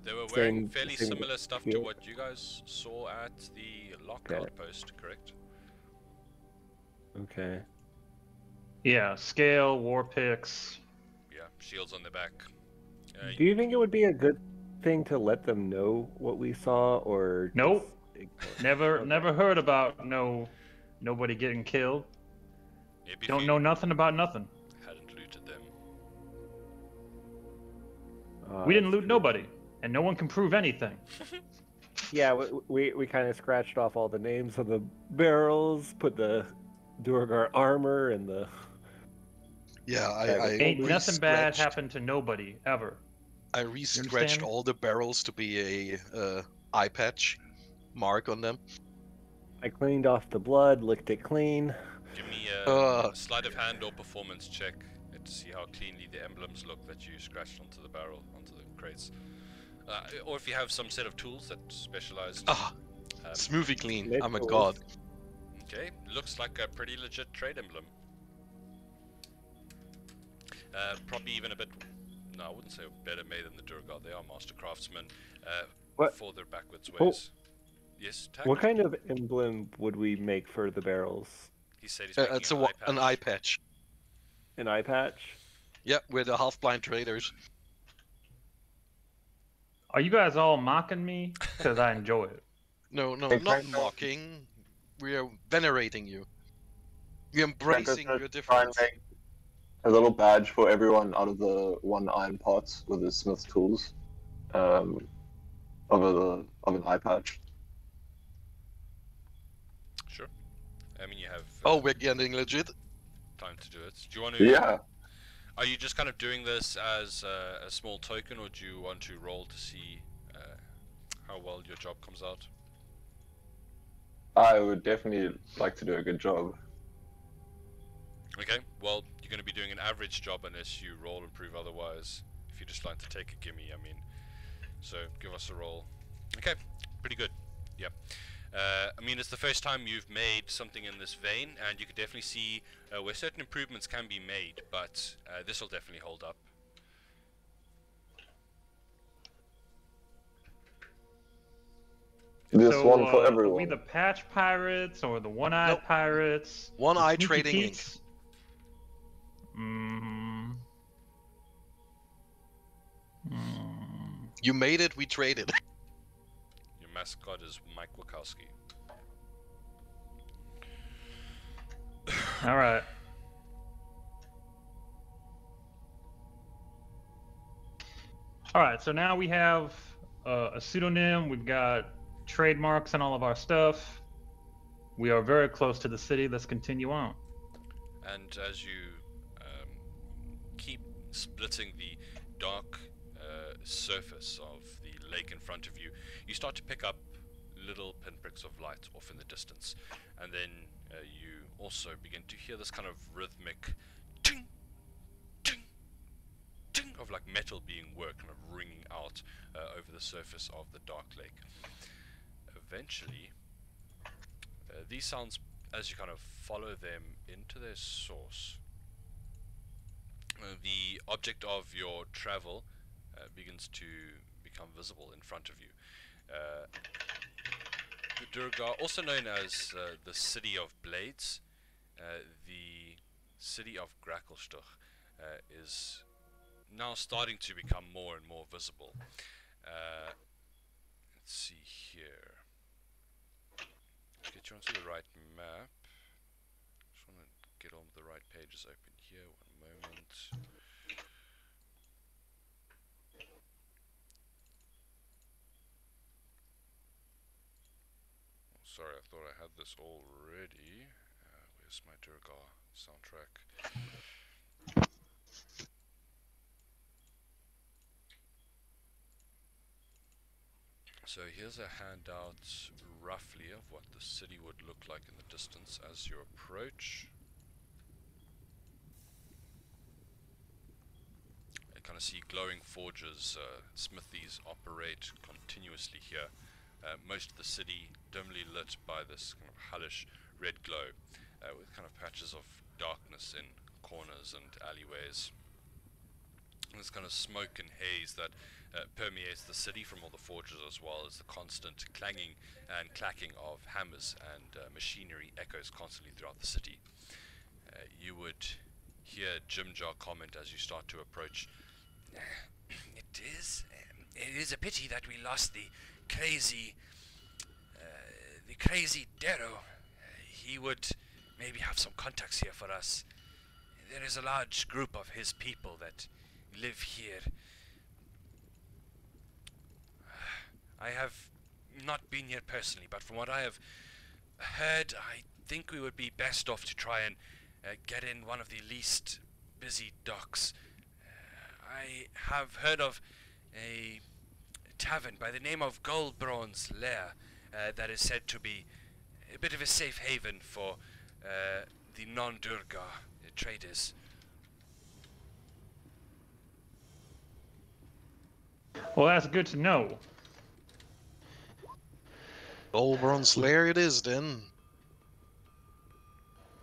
They were wearing Same- fairly same similar stuff to gear? what you guys saw at the lock Okay. outpost, correct? Okay. Yeah, scale, war picks. Yeah, shields on their back. Do you think it would be a good thing to let them know what we saw, or Nope. just ignore it? Never, Okay. never heard about nobody getting killed. Maybe if Don't you know nothing about nothing. hadn't looted them. We didn't that's loot true. nobody, and no one can prove anything. Yeah, we kind of scratched off all the names of the barrels, put the Durgar armor and the. Yeah, Yeah, I Ain't nothing bad re-scratched- happened to nobody ever. I understand re-scratched me? all the barrels to be a eye patch mark on them. I cleaned off the blood, licked it clean. Give me Uh. a sleight of hand or performance check to see how cleanly the emblems look that you scratched onto the barrel, onto the crates. Or if you have some set of tools that specialized. Smoothie clean. Mid I'm a tools. god. Okay, looks like a pretty legit trade emblem. Probably even a bit. No, I wouldn't say better made than the Durgar. They are master craftsmen. What- For their backwards Oh. ways. Yes, Tack? What kind of emblem would we make for the barrels? He said he's making It's an eye an patch. eye patch. An eye patch? Yeah, we're the half-blind traders. Are you guys all mocking me? Because I enjoy it. No, Hey, not Franco. mocking. We are venerating you. We're embracing Franco's your try and difference. make a little badge for everyone out of the one iron pot with his smith tools, of an eye patch. Sure. I mean, you have Oh, we're getting legit. time to do it. Do you want to? Yeah. Are you just kind of doing this as a small token, or do you want to roll to see how well your job comes out? I would definitely like to do a good job. Okay. Well, you're going to be doing an average job unless you roll and prove otherwise. If you just like to take a gimme, I mean. So give us a roll. Okay. Pretty good. Yep. I mean, it's the first time you've made something in this vein, and you can definitely see where certain improvements can be made, but this will definitely hold up. This So, one for are we everyone. the patch pirates or the one-eyed Nope. pirates? One-eyed The Sneaky Trading Inc. Pete's? Mm. Mm. You made it, we traded. Your mascot is Mike Wachowski. All right. All right. So now we have a pseudonym. We've got trademarks and all of our stuff. We are very close to the city. Let's continue on. And as you keep splitting the dark surface of the lake in front of you, you start to pick up little pinpricks of light off in the distance, and then you also begin to hear this kind of rhythmic ting, ting, ting of like metal being worked, kind of ringing out over the surface of the dark lake. Eventually, these sounds, as you kind of follow them into their source, the object of your travel begins to become visible in front of you. The Durgar, also known as the City of Blades, the city of Gracklestugh, is now starting to become more and more visible. Let's see here. Get you onto the right map. Just want to get on the right pages open here. One moment. Oh, sorry, I thought I had this already. Where's my Durgar soundtrack? So here's a handout roughly of what the city would look like in the distance as you approach. You kind of see glowing forges, smithies operate continuously here. Most of the city dimly lit by this kind of hellish red glow, with kind of patches of darkness in corners and alleyways. And this kind of smoke and haze that permeates the city from all the forges, as well as the constant clanging and clacking of hammers and machinery echoes constantly throughout the city. You would hear Jimjar comment as you start to approach. It is a pity that we lost the crazy Darrow. He would maybe have some contacts here for us. There is a large group of his people that live here. I have not been here personally, but from what I have heard, I think we would be best off to try and get in one of the least busy docks. I have heard of a tavern by the name of Goldbraun's Lair that is said to be a bit of a safe haven for the non-Durgar traders. Well, that's good to know. Olbron's lair it is then.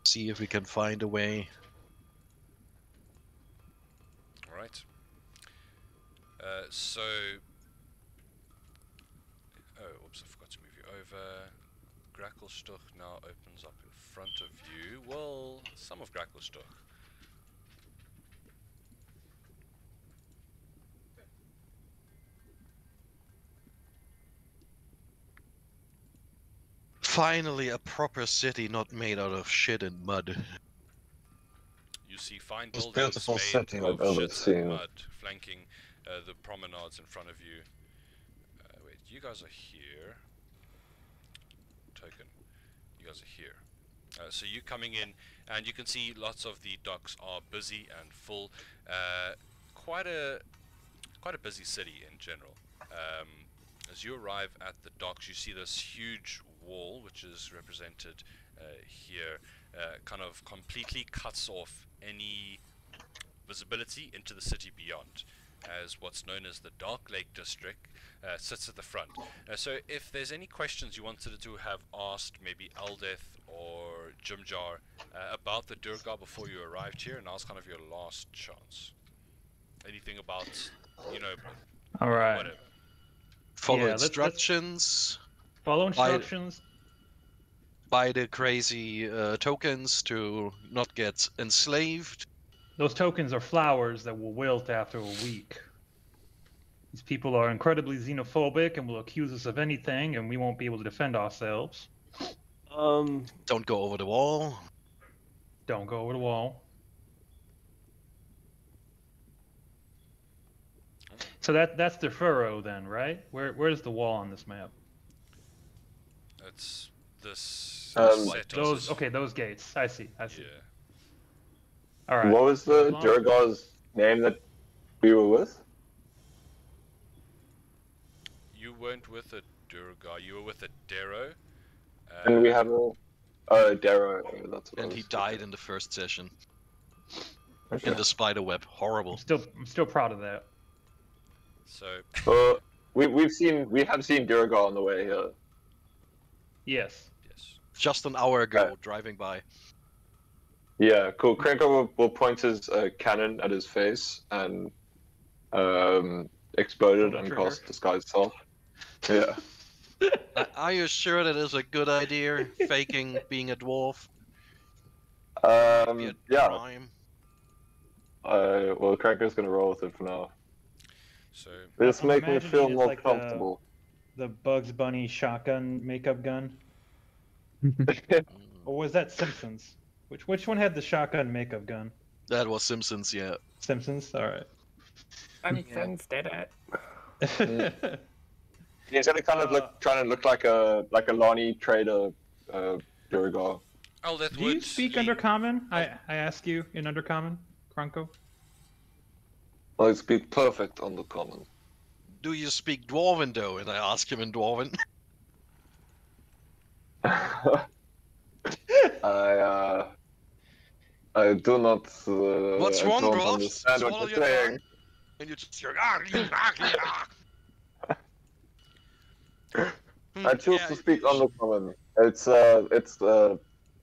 See if we can find a way. Alright. So... Oh, oops, I forgot to move you over. Gracklestugh now opens up in front of you. Well, some of Gracklestugh. Finally, a proper city not made out of shit and mud. You see fine Most buildings beautiful made city of I've ever shit seen. and mud, flanking the promenades in front of you. Wait, you guys are here. Token. You guys are here. So you coming in, and you can see lots of the docks are busy and full. Quite a busy city in general. As you arrive at the docks, you see this huge wall, which is represented here, kind of completely cuts off any visibility into the city beyond. as what's known as the Dark Lake District, sits at the front. So if there's any questions you wanted to have asked maybe Aldeth or Jimjar about the Durgar before you arrived here, now's kind of your last chance. Anything about, you know, All right. whatever. Follow Yeah, let's instructions. follow instructions. Buy the crazy tokens to not get enslaved. Those tokens are flowers that will wilt after a week. These people are incredibly xenophobic and will accuse us of anything, and we won't be able to defend ourselves. Don't go over the wall. Don't go over the wall. So that's the furrow then, right? Where's the wall on this map? It's this set Those those gates. I see. Yeah. All right. What was the Durgar's name that we were with? You weren't with a Durgar, you were with a Darrow. And we have a Darrow. That's what And it he was. died in the first session. Okay. In the spider web. Horrible. I'm still proud of that. So We have seen Durgar on the way here. Yes. yes. Just an hour ago, Right. driving by. Yeah, cool. Krenko will point his cannon at his face and exploded and Trigger. cast disguise self. Yeah. Are you sure that is a good idea? Faking being a dwarf? Be a Yeah. crime? Well, Krenko's gonna roll with it for now. So This I'm make me imagining feel it's more like comfortable. The Bugs Bunny shotgun makeup gun. Or was that Simpsons? Which one had the shotgun makeup gun? That was Simpsons, yeah. Simpsons. All right. Simpsons did it. He's gonna kind of trying to look like a Lonnie Trader Durgar. Aldeth Do you speak Undercommon? I ask you in Undercommon, Kronko. I speak perfect on the common. Do you speak Dwarven though? And I ask him in Dwarven. I do not. What's I wrong, don't bro? understand Swallow what your you're saying. tongue. And you just hear. I choose to speak on the common. It's the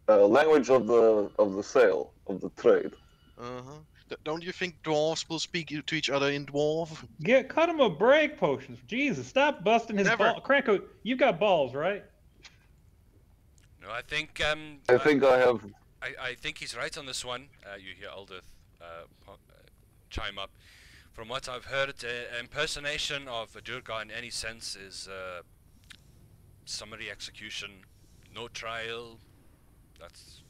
language of the sale of the trade. Uh-huh. Don't you think dwarves will speak to each other in dwarf? Cut him a break, potions. Jesus, stop busting his Never. ball. Kronko, you got balls, right? No, I think I think I have. I think he's right on this one. You hear Aldeth chime up. From what I've heard, impersonation of a Durgar in any sense is summary execution, no trial. That's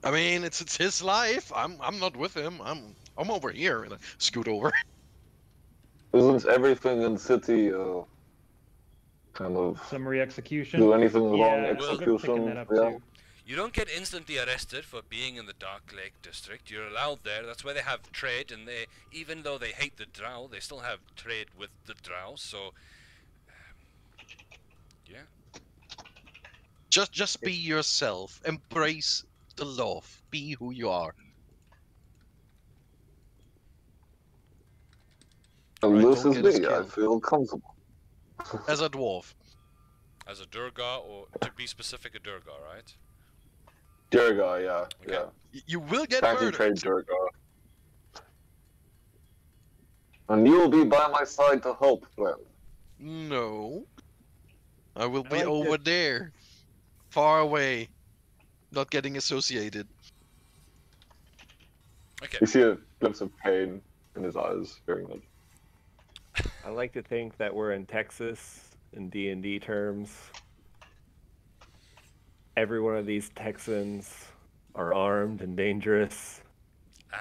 I mean, it's his life. I'm not with him. I'm over here. And I scoot over. Isn't everything in city kind of Summary execution. do anything wrong? Yeah, Well- I'm picking Execution. that up Yeah. too. You don't get instantly arrested for being in the Dark Lake District. You're allowed there. That's where they have trade, and they, even though they hate the Drow, they still have trade with the Drow. So, yeah. Just be yourself. Embrace the love. Be who you are. And Right, this don't is get us me. I killed. feel comfortable. As a dwarf. As a Durgar, or to be specific, a Durgar, right? Durgar, yeah, Okay. yeah. You will get Tanky murdered. trade Durgar. And you will be by my side to help, friend. No. I will be like over there. Far away. Not getting associated. Okay. You see a glimpse of pain in his eyes hearing that. I like to think that we're in Texas in D&D terms. Every one of these Texans are armed and dangerous,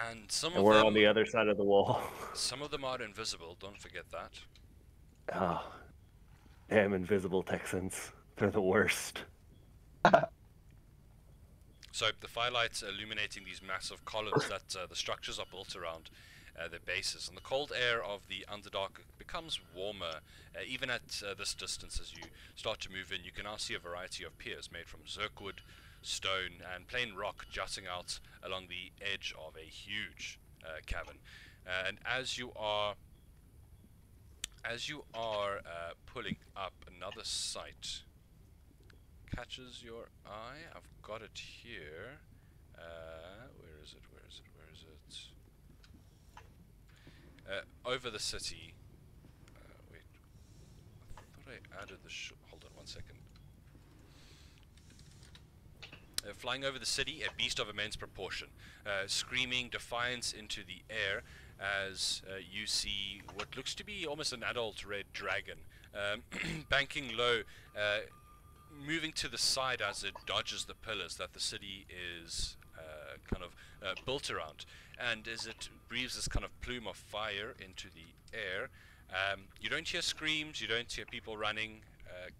And some and of we're them, on the other side of the wall. some of them are invisible. Don't forget that. Ah, damn invisible Texans. They're the worst. So the firelights illuminating these massive columns that the structures are built around their bases, and the cold air of the Underdark becomes warmer even at this distance. As you start to move in, you can now see a variety of piers made from zirkwood, stone, and plain rock jutting out along the edge of a huge cavern. And as you are pulling up, another sight catches your eye. I've got it here. Where is it? Where is it? Where is it? Over the city. Wait. I thought I added the. Hold on 1 second. Flying over the city, a beast of immense proportion, screaming defiance into the air as you see what looks to be almost an adult red dragon, banking low, moving to the side as it dodges the pillars that the city is built around. And as it breathes this kind of plume of fire into the air, you don't hear screams, you don't hear people running.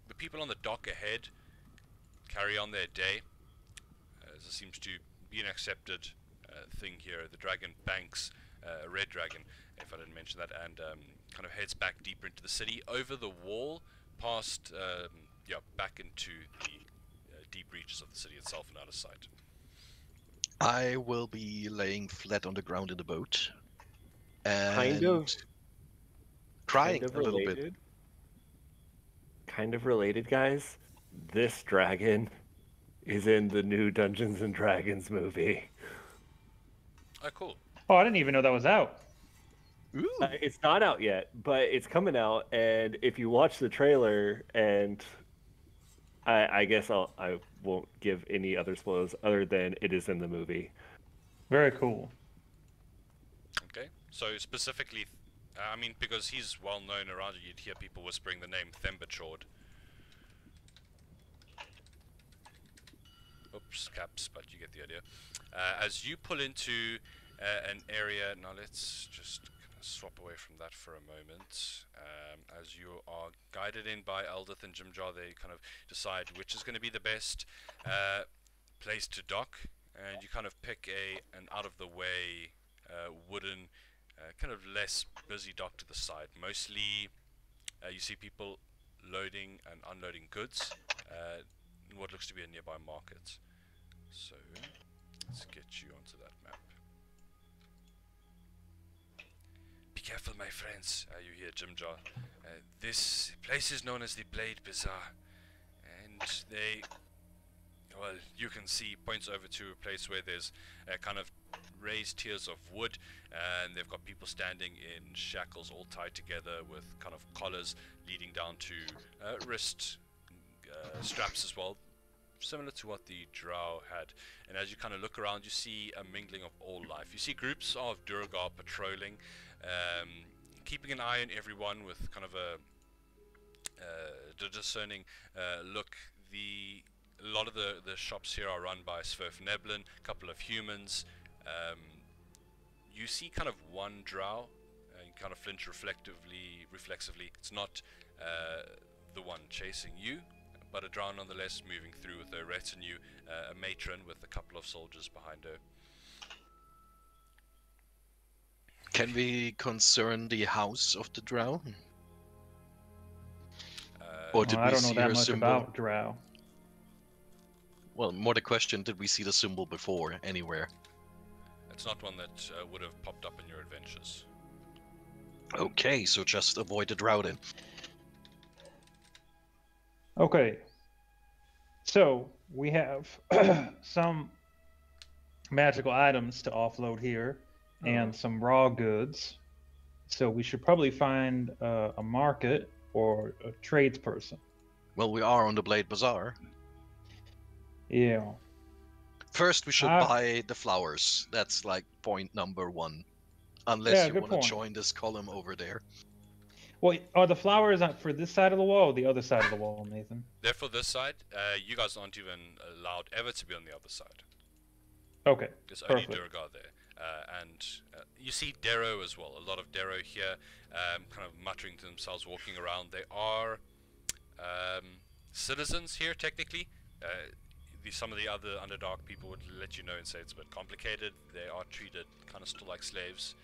The people on the dock ahead carry on their day. This seems to be an accepted thing here. The dragon banks, a red dragon, if I didn't mention that, and kind of heads back deeper into the city, over the wall, past, back into the deep reaches of the city itself and out of sight. I will be laying flat on the ground in the boat. And crying kind of a little bit. related. Kind of related, guys. This dragon is in the new Dungeons and Dragons movie. Oh, cool. Oh, I didn't even know that was out. Ooh. It's not out yet, but it's coming out. And if you watch the trailer, and I guess I won't give any other spoilers other than it is in the movie. Very cool. Okay. So specifically, I mean, because he's well known around, you'd hear people whispering the name Thembachord. Oops, caps, but you get the idea. As you pull into an area, now let's just kind of swap away from that for a moment. As you are guided in by Eldith and Jimjar, they kind of decide which is going to be the best place to dock, and you kind of pick an out-of-the-way wooden, kind of less busy dock to the side. Mostly, you see people loading and unloading goods in what looks to be a nearby market. So, let's get you onto that map. Be careful, my friends. You hear Jimjar. This place is known as the Blade Bazaar, and well, you can see, points over to a place where there's kind of raised tiers of wood, and they've got people standing in shackles all tied together with kind of collars leading down to wrist straps as well, similar to what the drow had. And as you kind of look around, you see a mingling of all life. You see groups of Durgar patrolling, keeping an eye on everyone with kind of a discerning look. A lot of the shops here are run by Sverf Neblin, a couple of humans. You see kind of one drow, and you kind of flinch reflexively. It's not the one chasing you, but a drow nonetheless, moving through with a retinue, a matron with a couple of soldiers behind her. Can we concern the house of the drow? Or did I we don't know see that her much symbol? about drow. Well, more the question, did we see the symbol before anywhere? It's not one that would have popped up in your adventures. Okay, so just avoid the drow then. Okay. So we have some magical items to offload here and some raw goods. So we should probably find a market or a tradesperson. Well, we are on the Blade Bazaar. Yeah. First, we should buy the flowers. That's like point number one. Unless you want to join this column over there. Well, are the flowers for this side of the wall or the other side of the wall, Nathan? They're for this side. You guys aren't even allowed ever to be on the other side. Okay. There's only Durgar there. And you see Darrow as well. A lot of Darrow here, kind of muttering to themselves, walking around. They are citizens here, technically. Some of the other Underdark people would let you know and say it's a bit complicated. They are treated kind of still like slaves,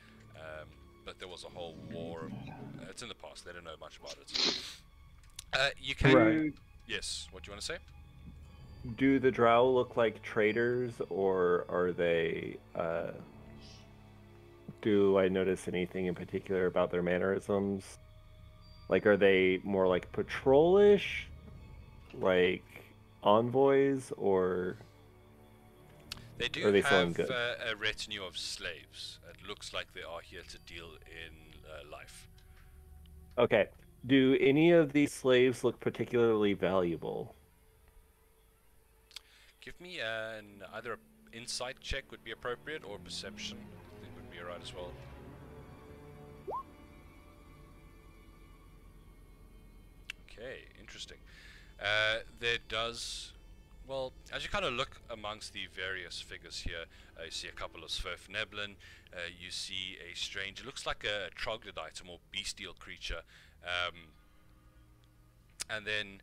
but there was a whole war. It's in the past. They don't know much about it. You can. Right. Yes. What do you want to say? Do the drow look like traders, or are they do I notice anything in particular about their mannerisms? Like, are they more like patrol-ish, like envoys, or They are do they have selling goods? a retinue of slaves. It looks like they are here to deal in life. Okay. Do any of these slaves look particularly valuable? Give me either an insight check would be appropriate, or perception. I think would be alright as well. Okay, interesting. There does... Well, as you kind of look amongst the various figures here, you see a couple of Sverfneblin, you see a strange, it looks like a troglodyte, a more bestial creature, and then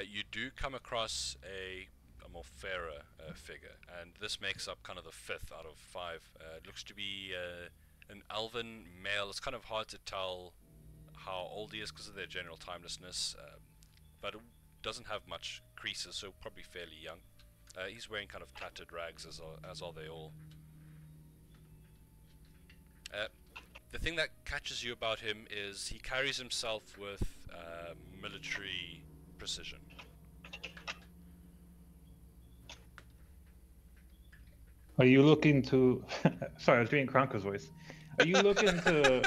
you do come across a more fairer figure, and this makes up kind of the 5th out of 5. It looks to be an elven male. It's kind of hard to tell how old he is because of their general timelessness, but it doesn't have much creases, so probably fairly young. He's wearing kind of tattered rags, as are they all. The thing that catches you about him is he carries himself with military precision. Are you looking to? Sorry, I was doing Kronka's voice. Are you looking to?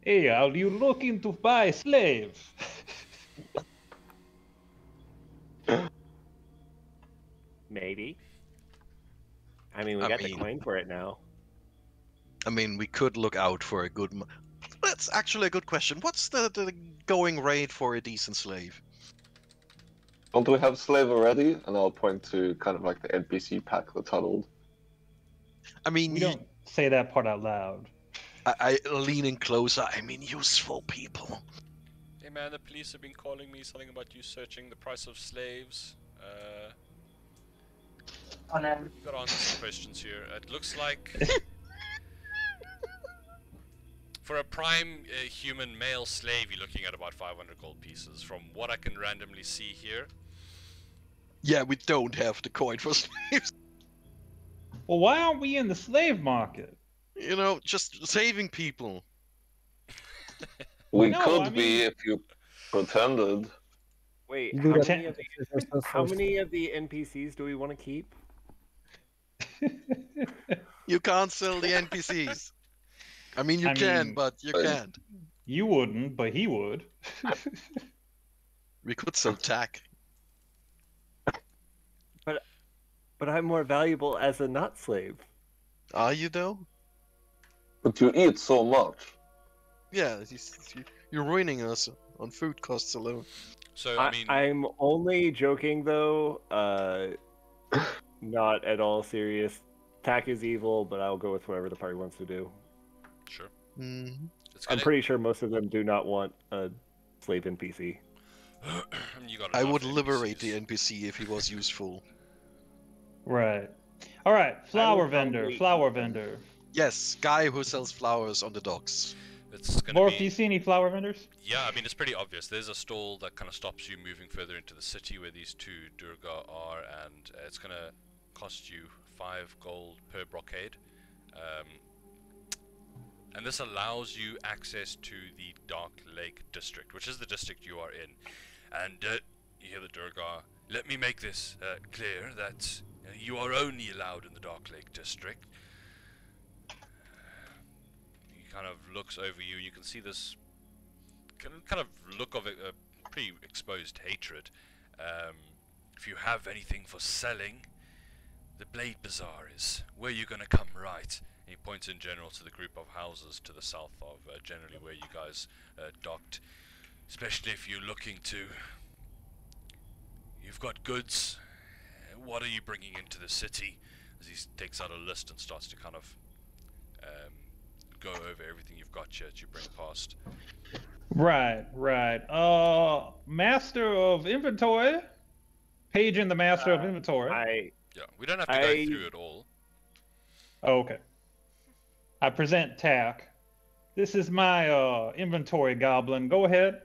Hey, are you looking to buy slaves? Maybe. I mean, we got the coin for it now. I mean, we could look out for a good... That's actually a good question. What's the going rate for a decent slave? Don't we have slave already? And I'll point to kind of like the NPC pack that's huddled. I mean, We don't say that part out loud. I leaning closer. I mean, useful people. Hey man, the police have been calling me something about you searching the price of slaves. You got to answer some questions here. It looks like for a prime human male slave, you're looking at about 500 gold pieces. From what I can randomly see here. Yeah, we don't have the coin for slaves. Well, why aren't we in the slave market? You know, just saving people. We No, could I be mean- if you pretended. Wait, You how do that many, first. how many of the NPCs do we want to keep? You can't sell the NPCs. I mean, you I can, mean- but you can't. You wouldn't, but he would. We could sell tack. But I'm more valuable as a not slave. Are you though? But you eat so much. Yeah, you're ruining us on food costs alone. So I mean, I'm only joking though. Not at all serious. Tack is evil, but I'll go with whatever the party wants to do. sure. Mm-hmm. I'm pretty sure most of them do not want a slave NPC. You got I enough would liberate the NPCs. NPC if he was useful. Right. All right, flower would vendor, probably flower eat them. vendor. Yes, guy who sells flowers on the docks. It's gonna Morph, do you be. see any flower vendors? Yeah, I mean it's pretty obvious. There's a stall that kind of stops you moving further into the city where these two Durga are, and it's gonna cost you 5 gold per brocade. And this allows you access to the Dark Lake District, which is the district you are in. And you hear the Durga, let me make this clear that you are only allowed in the Dark Lake District. He kind of looks over you, and you can see this kind of look of a pretty exposed hatred. If you have anything for selling, the Blade Bazaar is where you're gonna come right. And he points in general to the group of houses to the south of generally where you guys docked. Especially if you're looking to... You've got goods. What are you bringing into the city? As he takes out a list and starts to kind of go over everything you've got here that you bring past. Right, right. Master of inventory. Page in the master of inventory. Yeah, we don't have to go through it all. Oh, okay. I present Tack. This is my inventory goblin. Go ahead.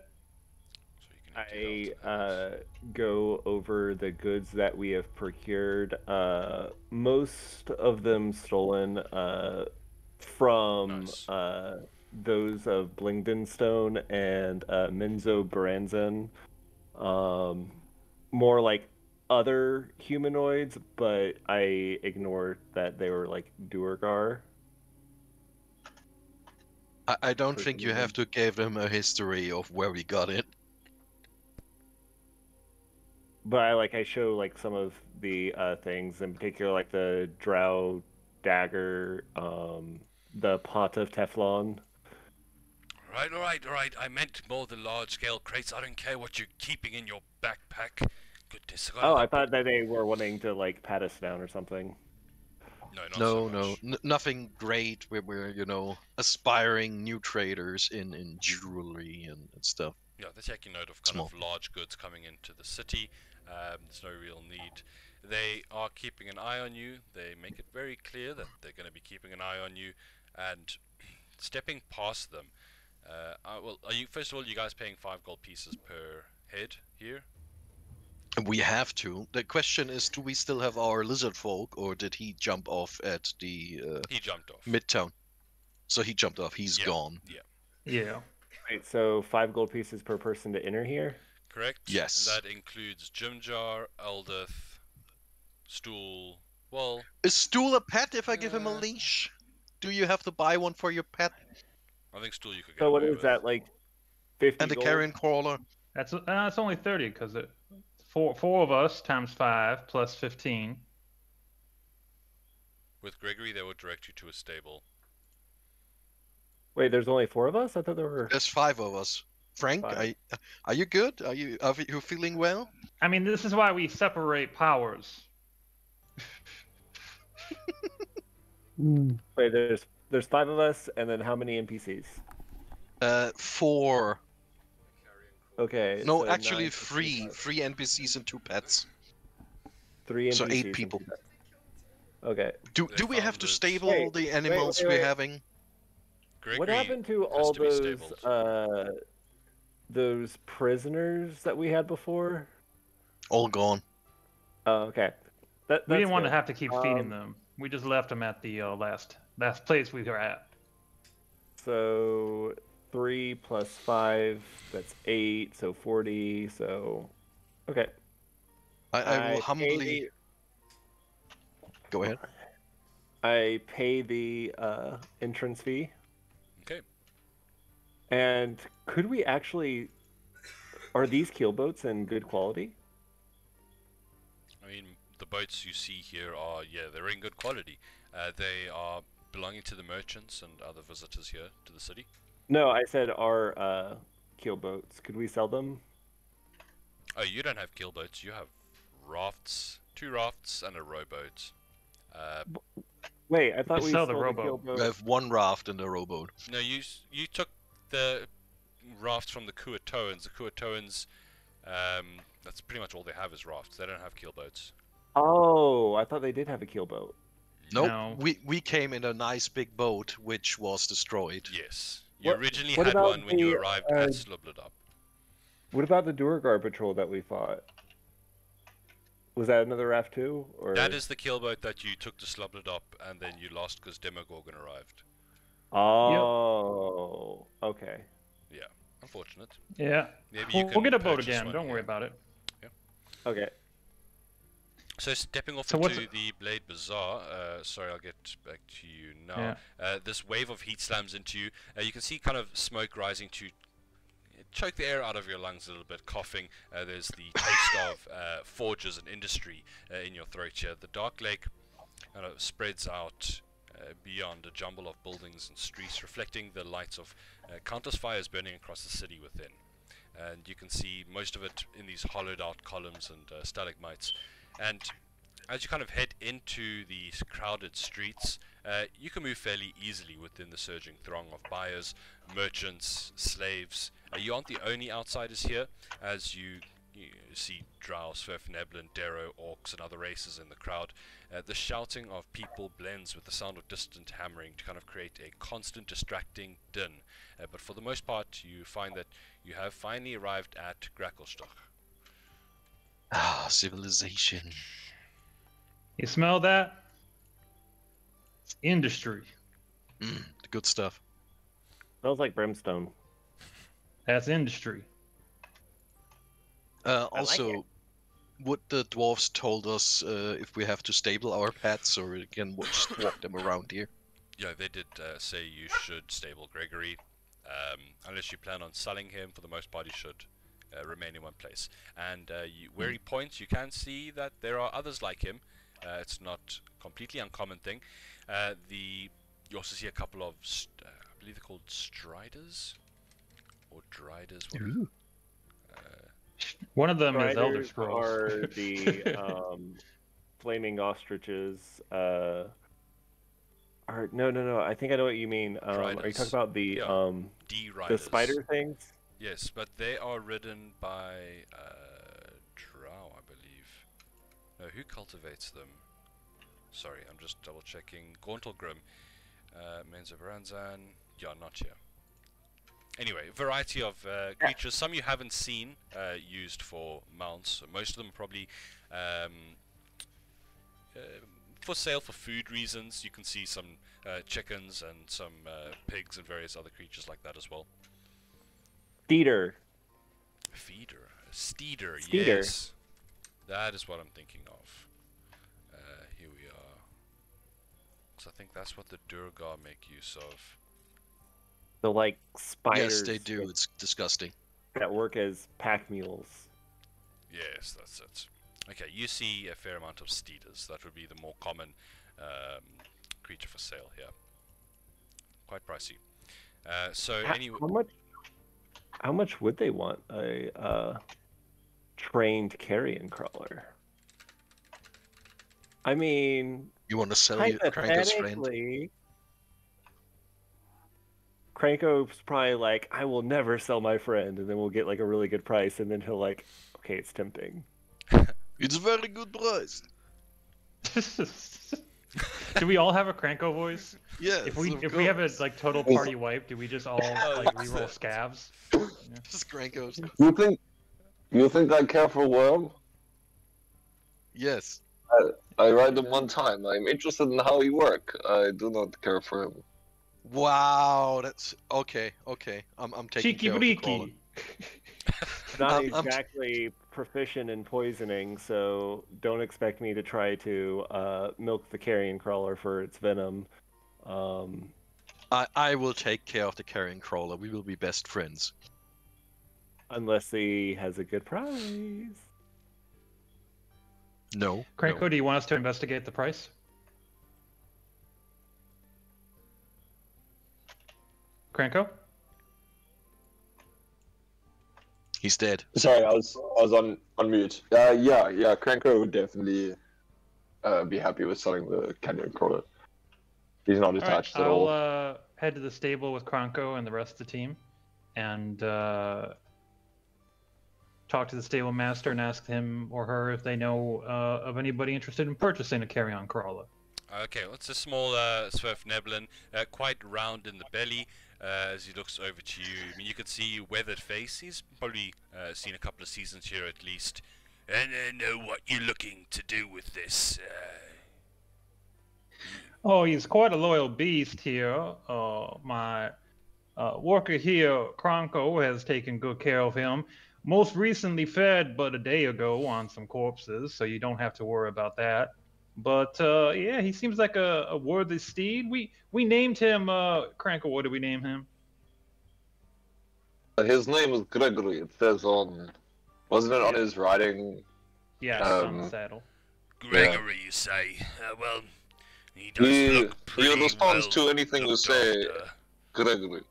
So you can I go over the goods that we have procured. Most of them stolen. from Nice. those of Blingdenstone and Minzo Branson. More like other humanoids, but I ignored that they were like Duergar. I don't think you have to give him a history of where we got it. But I show like some of the things, in particular like the Drow dagger, the pot of Teflon. All right. I meant more the large-scale crates. I don't care what you're keeping in your backpack. Goodness. Oh, I thought that they were wanting to like pat us down or something. No, not so No, much. nothing great. We're aspiring new traders in jewelry and stuff. Yeah, they're taking note of kind of large goods coming into the city. There's no real need. They are keeping an eye on you. They make it very clear that they're going to be keeping an eye on you, and stepping past them. Well, first of all, you guys paying 5 gold pieces per head here? We have to. The question is, do we still have our lizard folk, or did he jump off at the He jumped off. midtown? So he jumped off. He's gone. Yeah. Yeah. Right, so 5 gold pieces per person to enter here. Correct? Yes. And that includes Gym Jar, Eldith, Stool. Well, Is Stool a pet if I give him a leash? Do you have to buy one for your pet? I think Stool you could get So what away is with. that, like 50 And the gold? carrion crawler? It's only 30 because four of us times 5 plus 15. With Gregory, they would direct you to a stable. Wait, there's only 4 of us? I thought there were... There's 5 of us. Frank, 5. are you good? Are you feeling well? I mean, this is why we separate powers. Wait, there's 5 of us, and then how many NPCs? 4. Okay. No, so actually 9, 3. 3 NPCs and 2 pets. 3 NPCs. So 8 people. Okay. Do They we have found to this- stable Wait, the animals wait. we're having? Gregory What happened to has all to be those stabled. those prisoners that we had before? All gone. Oh, okay. We That's didn't want to good. have to keep feeding them. We just left them at the last place we were at. So 3 plus 5, that's 8. So 40. So okay. I will pay humbly go ahead. I pay the entrance fee. Okay. And could we actually? Are these keelboats in good quality? I mean, the boats you see here are, they're in good quality. They are belonging to the merchants and other visitors here to the city. No, I said our keelboats. Could we sell them? Oh, you don't have keelboats. You have rafts, 2 rafts and a rowboat. Wait, I thought could we sell the sold rowboat. We have 1 raft and a rowboat. No, you took the raft from the Kuatoans. The Kuatoans, that's pretty much all they have is rafts. They don't have keelboats. Oh, I thought they did have a keelboat. Nope. No. We came in a nice big boat which was destroyed. Yes. You What- originally what had about one when you the, arrived at Slubladop. What about the Duergar patrol that we fought? Was that another raft too? Or That is the keelboat that you took to Slubladop and then you lost because Demogorgon arrived. Oh, okay. Yeah, unfortunate. Yeah. Maybe you We'll can get a boat purchase again. one Don't worry here. about it. Okay. So stepping off So what's into the Blade Bazaar, sorry, I'll get back to you now. Yeah. This wave of heat slams into you. You can see kind of smoke rising to choke the air out of your lungs a little bit, coughing. There's the taste of forges and industry in your throat here. The Dark Lake kind of spreads out beyond a jumble of buildings and streets, reflecting the lights of countless fires burning across the city within. And you can see most of it in these hollowed out columns and stalagmites. And as you kind of head into these crowded streets, you can move fairly easily within the surging throng of buyers, merchants, slaves. You aren't the only outsiders here, as you see Drow, Sverfneblin, Darrow, Orcs and other races in the crowd. The shouting of people blends with the sound of distant hammering to kind of create a constant distracting din. But for the most part, you find that you have finally arrived at Gracklestugh. Ah, civilization. You smell that? Industry. The good stuff. Smells like brimstone. That's industry. Also, would the dwarves told us if we have to stable our pets or we can just walk them around here? Yeah, they did say you should stable Gregory. Unless you plan on selling him, for the most part, he should remain in one place. And where he points, you can see that there are others like him. It's not a completely uncommon thing. You also see a couple of, I believe they're called striders? Or driders? One of them is Elder Riders Scrolls. are the flaming ostriches. No. I think I know what you mean. Are you talking about the D-riders. the spider things? Yes, but they are ridden by drow, I believe. No, who cultivates them? Sorry, I'm just double checking. Gauntlgrim, Menzo Baranzan. Yeah, not here. Anyway, variety of creatures. Some you haven't seen used for mounts. Most of them probably for sale for food reasons. You can see some chickens and some pigs and various other creatures like that as well. Steeder. Steeder, Steeder. yes. That is what I'm thinking of. Here we are. So I think that's what the Durgar make use of. So like spiders. Yes, they do. It's disgusting. That work as pack mules. Yes, that's it. Okay, you see a fair amount of steeders. That would be the more common creature for sale here. Quite pricey. How much would they want a trained carrion crawler? I mean, You want to sell your Kranko's friend? hypothetically, Kranko's probably like, I will never sell my friend, and then we'll get like a really good price, and then he'll like, okay, it's tempting. It's a very good price. Do we all have a Cranko voice? Yes. If we of have a course. like total party wipe, do we just all like reroll scavs? Just Kranko's. You think I care for Worm? Yes. I ride him one time. I'm interested in how he work. I do not care for him. Wow, that's okay. I'm taking Cheeky care of the crawler. breeky. Not I'm- exactly proficient in poisoning, so don't expect me to try to milk the carrion crawler for its venom. I will take care of the carrion crawler. We will be best friends. Unless he has a good price. No. Cranko, no. do you want us to investigate the price? Cranko? He's dead. Sorry, I was on mute. Yeah. Cranko would definitely be happy with selling the canyon crawler. He's not attached at all. I'll head to the stable with Cranko and the rest of the team, and talk to the stable master and ask him or her if they know of anybody interested in purchasing a carrion crawler. Okay, well, it's a small Swerfneblin, quite round in the belly. As he looks over to you, I mean, you can see weathered face. He's probably seen a couple of seasons here at least. And I know what you're looking to do with this. Oh, he's quite a loyal beast here. My worker here, Cranko, has taken good care of him. Most recently fed but a day ago on some corpses, so you don't have to worry about that. But yeah, he seems like a worthy steed. We named him Cranko. What did we name him? His name is Gregory. It says on, wasn't it on his riding? Yeah, it's on the saddle. Gregory, you say? Well, he does look pretty He responds well to anything you looked say, after. Gregory.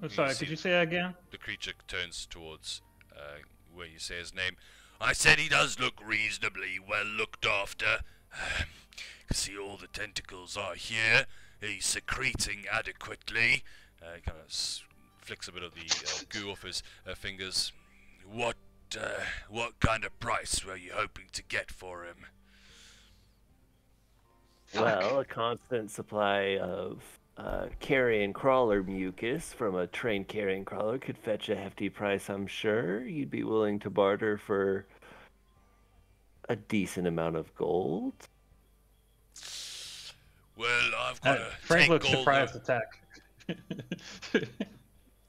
I'm sorry, see- could you say that again? The creature turns towards where you say his name. I said he does look reasonably well looked after. Can see all the tentacles are here. He's secreting adequately. Kind of flicks a bit of the goo off his fingers. What kind of price were you hoping to get for him? Well, a constant supply of carrion crawler mucus from a trained carrion crawler could fetch a hefty price, I'm sure. You'd be willing to barter for a decent amount of gold. Well, I've got to Frank take looks all surprised the... attack.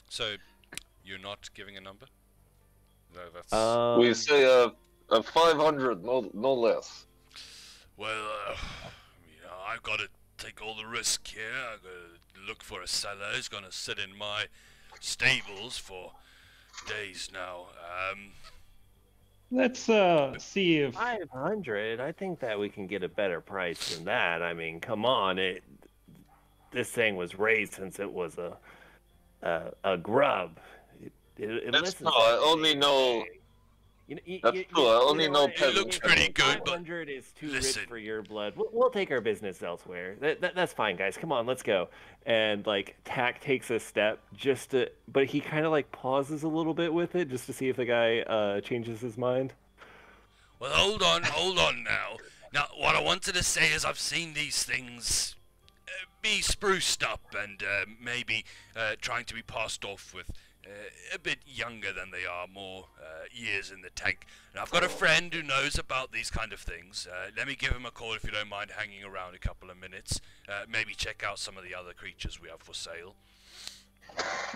So, you're not giving a number? No, that's... We say a 500, no less. Well, I've got to take all the risk here. I've got to look for a seller who's going to sit in my stables for days now. Let's see if 500. I think that we can get a better price than that. I mean, come on. This thing was raised since it was a grub. That's true. I only know. That's true. I only know It looks pretty good, but 500 is too listen. rich for your blood. We'll take our business elsewhere. That's fine, guys. Come on, let's go. And like Tack takes a step but he kind of like pauses a little bit with it just to see if the guy changes his mind. Well, hold on now. Now, what I wanted to say is I've seen these things be spruced up and maybe trying to be passed off with a bit younger than they are, more years in the tank. And I've got a friend who knows about these kind of things. Let me give him a call if you don't mind hanging around a couple of minutes. Maybe check out some of the other creatures we have for sale.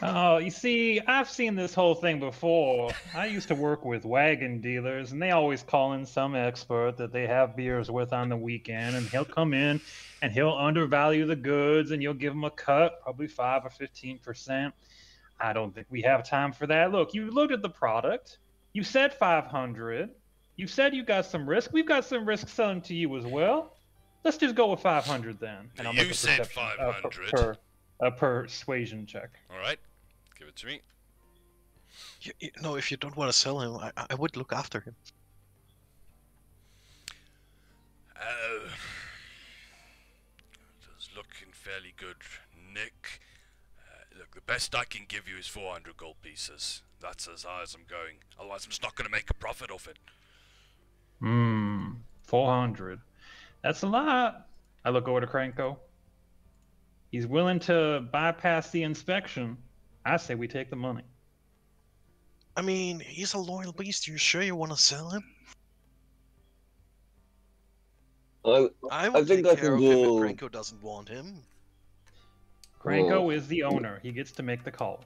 Oh, you see, I've seen this whole thing before. I used to work with wagon dealers, and they always call in some expert that they have beers with on the weekend, and he'll come in and he'll undervalue the goods, and you'll give him a cut, probably 5 or 15%. I don't think we have time for that. Look, you looked at the product. You said 500. You said you got some risk. We've got some risk selling to you as well. Let's just go with 500 then. And I'll You make a said perception- 500. a persuasion check. All right, give it to me. No, if you don't want to sell him, I would look after him. It's looking fairly good, Nick. Look, the best I can give you is 400 gold pieces. That's as high as I'm going. Otherwise, I'm just not going to make a profit off it. 400. That's a lot. I look over to Cranko. He's willing to bypass the inspection. I say we take the money. I mean, he's a loyal beast. You sure you want to sell him? I will think take I care can of him if do- Franco doesn't want him. Cranko is the owner. He gets to make the call.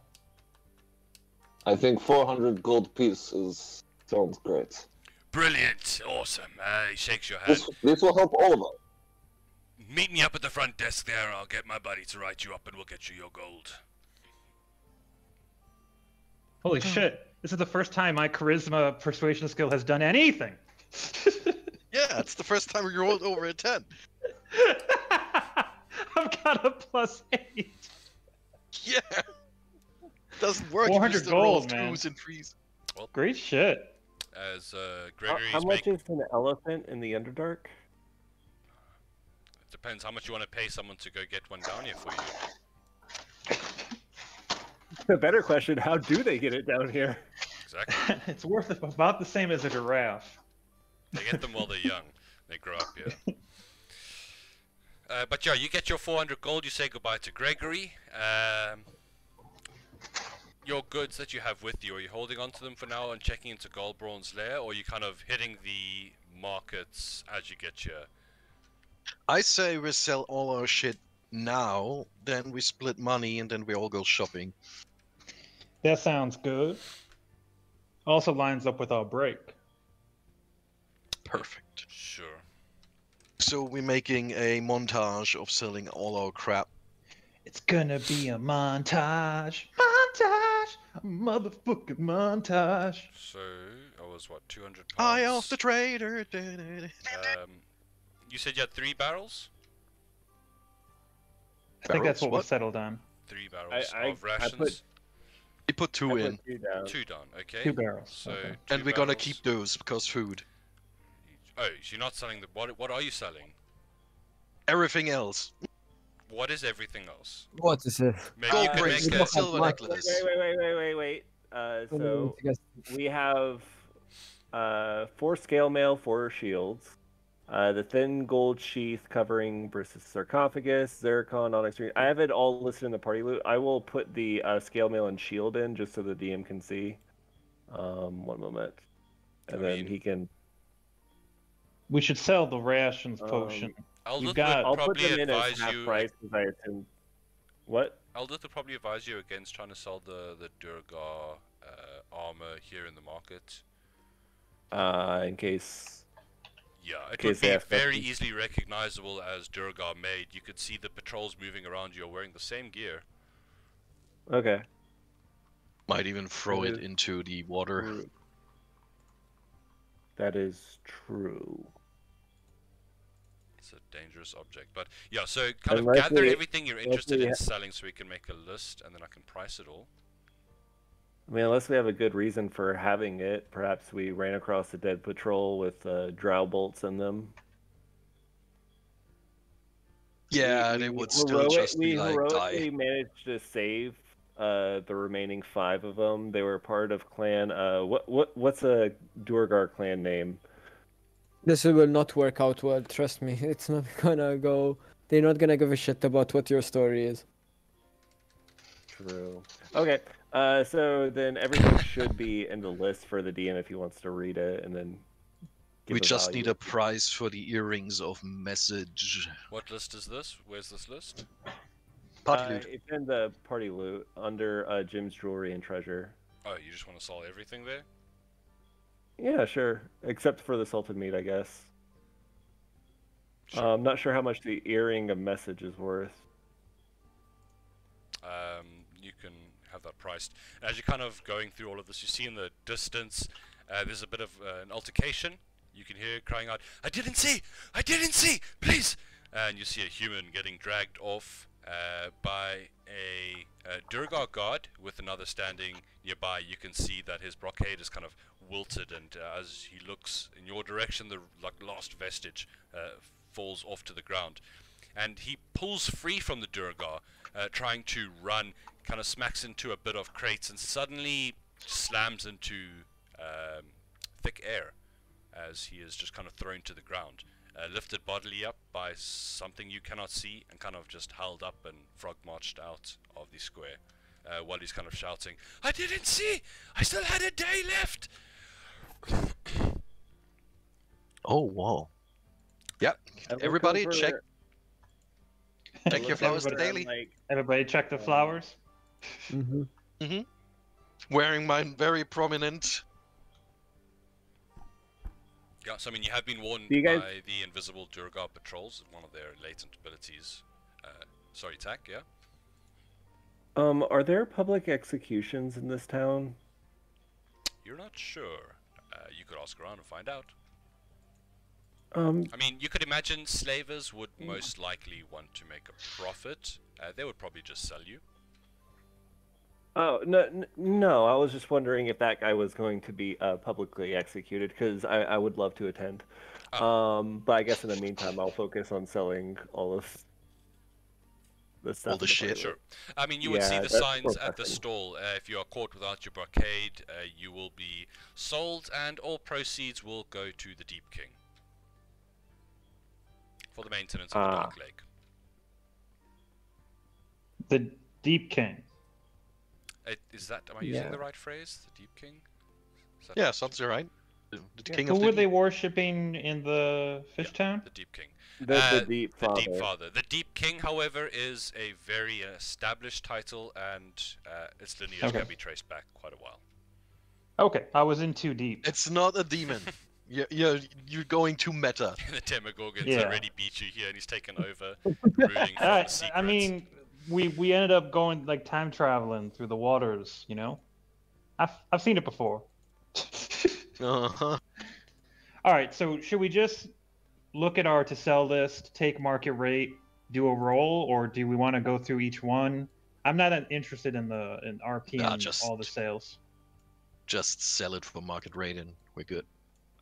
I think 400 gold pieces sounds great. Brilliant, awesome. He shakes your hand. This will help all of us. Meet me up at the front desk there, and I'll get my buddy to write you up, and we'll get you your gold. Holy shit. This is the first time my charisma persuasion skill has done anything. Yeah, it's the first time we rolled over a 10. I've got a +8. Yeah. Doesn't work. 400 if you still roll gold, man. 2s and 3s. Great shit. As Gregory's How much making... is an elephant in the Underdark? It depends how much you want to pay someone to go get one down here for you. The better question, how do they get it down here? Exactly. It's worth about the same as a giraffe. They get them while they're young. They grow up, yeah. But yeah, you get your 400 gold, you say goodbye to Gregory. Your goods that you have with you, are you holding on to them for now and checking into Goldbrawn's lair, or are you kind of hitting the markets as you get your... I say we sell all our shit now, then we split money, and then we all go shopping. That sounds good. Also lines up with our break. Perfect. Sure. So we're making a montage of selling all our crap. It's gonna be a montage. Montage! Motherfucking montage. So, I was what, 200 pounds? Eye of the trader. You said you had 3 barrels? I think that's Barrels? what we What? settled on. 3 barrels I of rations? We put 2 in, 2 down. 2 done, okay. 2 barrels. So, Okay. 2 and we're gonna barrels. keep those because food. Oh, so you're not selling the... What are you selling? Everything else. What is everything else? What is it? Maybe Gold you can bracelet, make a... have silver much. necklace. Wait. So we have 4 scale mail, 4 shields. The thin gold sheath covering versus sarcophagus, zircon, onyx ring. I have it all listed in the party loot. I will put the scale mail and shield in just so the DM can see. One moment, and I then mean- he can. We should sell the rations potion. Eldith got- would I'll put probably them in as advise half you. price because I assume. What? Eldith would probably advise you against trying to sell the Durgar armor here in the market. In case. Yeah, it case would they be have very questions. easily recognizable as Durgar made. You could see the patrols moving around you are wearing the same gear. Okay. Might even throw That it is into the water. True. That is true. It's a dangerous object. But yeah, so kind of Unless gather we- everything you're unless interested we in ha- selling so we can make a list and then I can price it all. I mean, unless we have a good reason for having it, perhaps we ran across a dead patrol with drow bolts in them. Yeah, they would still just be like, heroically die. managed to save the remaining 5 of them. They were part of clan. What's a Durgar clan name? This will not work out well. Trust me. It's not gonna go. They're not gonna give a shit about what your story is. True. Okay. So then everything should be in the list for the DM if he wants to read it, and then. We give just value. need a price for the earrings of message. What list is this? Where's this list? Party loot. It's in the party loot under Jim's jewelry and treasure. Oh, you just want to sell everything there? Yeah, sure. Except for the salted meat, I guess. Sure. I'm not sure how much the earring of message is worth. You can have that priced. As you're kind of going through all of this, you see in the distance, there's a bit of an altercation. You can hear crying out, "I didn't see! I didn't see! Please!" And you see a human getting dragged off by a Durgar guard with another standing nearby. You can see that his brocade is kind of wilted, and as he looks in your direction, the last vestige falls off to the ground. And he pulls free from the Durgar, trying to run, kind of smacks into a bit of crates, and suddenly slams into thick air as he is just kind of thrown to the ground, lifted bodily up by something you cannot see, and kind of just held up and frog marched out of the square while he's kind of shouting, "I didn't see! I still had a day left!" Oh, wow. Yep. I look Everybody, over- check I check look your flowers over daily. and, Everybody check the flowers. Mm-hmm. Wearing mine very prominent. Yeah, so I mean, you have been warned Do you guys- by the invisible Durgar patrols, one of their latent abilities. Sorry, Tack, yeah? Are there public executions in this town? You're not sure. You could ask around and find out. Um, I mean, you could imagine slavers would most likely want to make a profit. They would probably just sell you. Oh no! I was just wondering if that guy was going to be publicly executed because I would love to attend. But I guess in the meantime, I'll focus on selling all of the stuff. All the in shit. party Sure. loot. I mean, you would see Yeah, the that's signs more at the pressing. stall. If you are caught without your brocade, you will be sold, and all proceeds will go to the Deep King for the maintenance of the Dark Lake. The Deep King. Is that? Am I using Yeah. the right phrase? The Deep King? Is that Yeah, right? sounds right. The Yeah. king Who of the were they deep. worshipping in the fish town? The Deep King. The Deep The Father. Deep Father. The Deep King, however, is a very established title, and its lineage Okay. can be traced back quite a while. Okay, I was in too deep. It's not a demon. You're going too meta. The Demogorgon's Yeah. already beat you here, and he's taken over, ruling from the secrets. I mean, we ended up going like time traveling through the waters. You know, I've seen it before. Uh-huh. All right, so should we just look at our to sell list, take market rate, do a roll, or do we want to go through each one? I'm not that interested in RP and just- all the sales. Just sell it for market rate and we're good.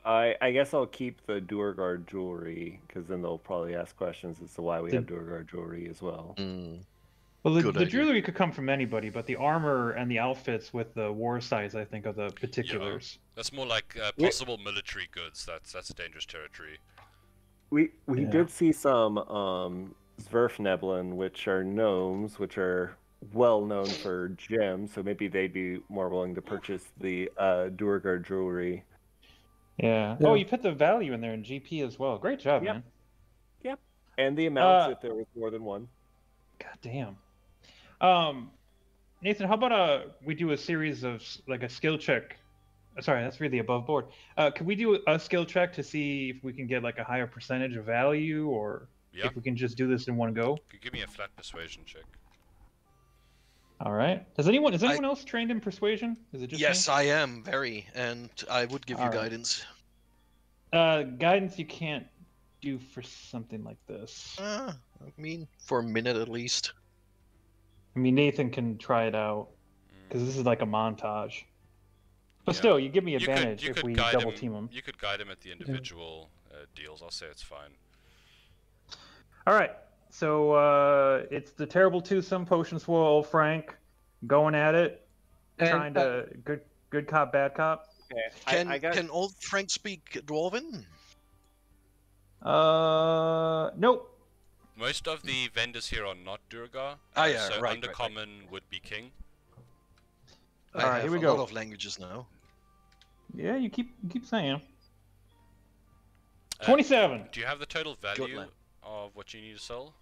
I guess I'll keep the Durgar jewelry because then they'll probably ask questions as to why we have Durgar jewelry as well. Mm. Well, the Good idea. jewelry could come from anybody, but the armor and the outfits with the war size, I think, are the particulars. That's more like possible military goods. That's a dangerous territory. We Yeah. did see some Zwerfneblin, which are gnomes, which are well known for gems, so maybe they'd be more willing to purchase the Durgar jewelry. Yeah. Yeah. Oh, you put the value in there in GP as well. Great job, Yep. man. And the amounts if there was more than one. God damn. Nathan, how about we do a series of like a skill check? Sorry, that's really above board. Can we do a skill check to see if we can get like a higher percentage of value, or if we can just do this in one go? Give me a flat persuasion check. All right. Is anyone else trained in persuasion? Is it just Yes, me? I am very, and I would give you All right. guidance. Guidance you can't do for something like this. I mean, for a minute at least. I mean, Nathan can try it out because this is like a montage. But still, you give me advantage if we double team him. You could guide him at the individual deals. I'll say it's fine. All right. So it's the terrible twosome potion swirl, old Frank, going at it, trying to good cop, bad cop. Okay. Can old Frank speak Dwarven? Nope. Most of the vendors here are not Durgar, so Undercommon would be king. I have here we a go. lot of languages now. Yeah, you keep saying. 27. Do you have the total value of what you need to sell?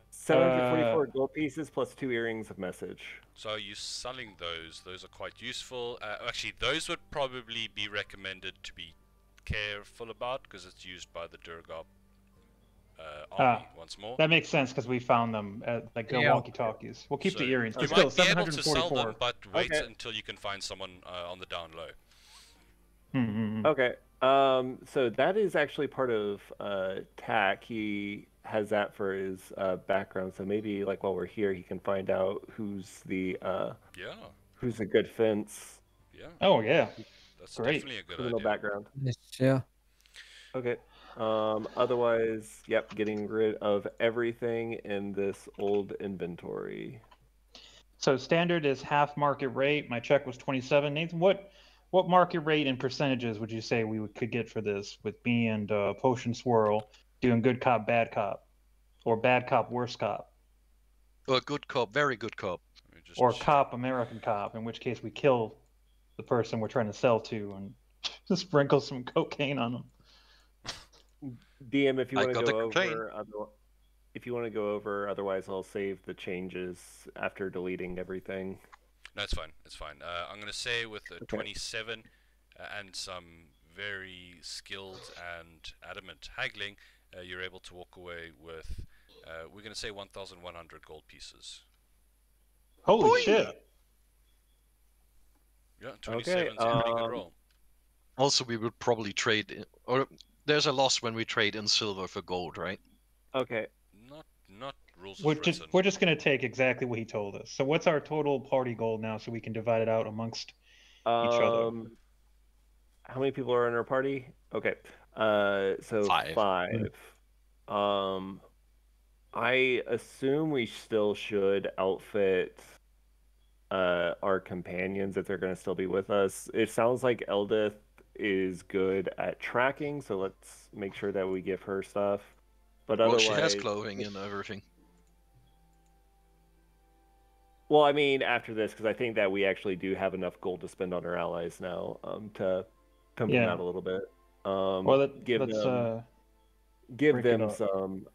744 gold pieces plus 2 earrings of message. So are you selling those? Those are quite useful. Actually, those would probably be recommended to be careful about because it's used by the Durgar army once more. That makes sense because we found them at like the walkie-talkies. We'll keep the earrings. You But might still, be able to sell 744. them, but wait until you can find someone on the down low. Okay. So that is actually part of TAC. He has that for his background. So maybe like while we're here, he can find out who's the who's a good fence. Yeah. Oh yeah. That's great. Definitely a good criminal idea. background. Yeah. Okay. Otherwise, yep, getting rid of everything in this old inventory. So standard is half market rate. My check was 27. Nathan, what market rate and percentages would you say we could get for this with me and Potion Swirl doing good cop, bad cop, or bad cop, worse cop, Or good cop, very good cop, or cop, American cop? In which case we kill the person we're trying to sell to and just sprinkle some cocaine on them. DM, if you want to go over, otherwise I'll save the changes after deleting everything. No, it's fine. It's fine. I'm going to say with a 27 and some very skilled and adamant haggling, you're able to walk away with, we're going to say 1,100 gold pieces. Holy shit. Yeah, 27 is a pretty good roll. Also, we would probably trade, or there's a loss when we trade in silver for gold, right? Okay. Not rules as We're written. just going to take exactly what he told us. So what's our total party gold now so we can divide it out amongst each other? How many people are in our party? Okay. So 5. I assume we still should outfit our companions if they're going to still be with us. It sounds like Eldith is good at tracking, so let's make sure that we give her stuff. But otherwise, she has clothing and everything. Well, I mean, after this, because I think that we actually do have enough gold to spend on our allies now to pimp them out a little bit. Give them some.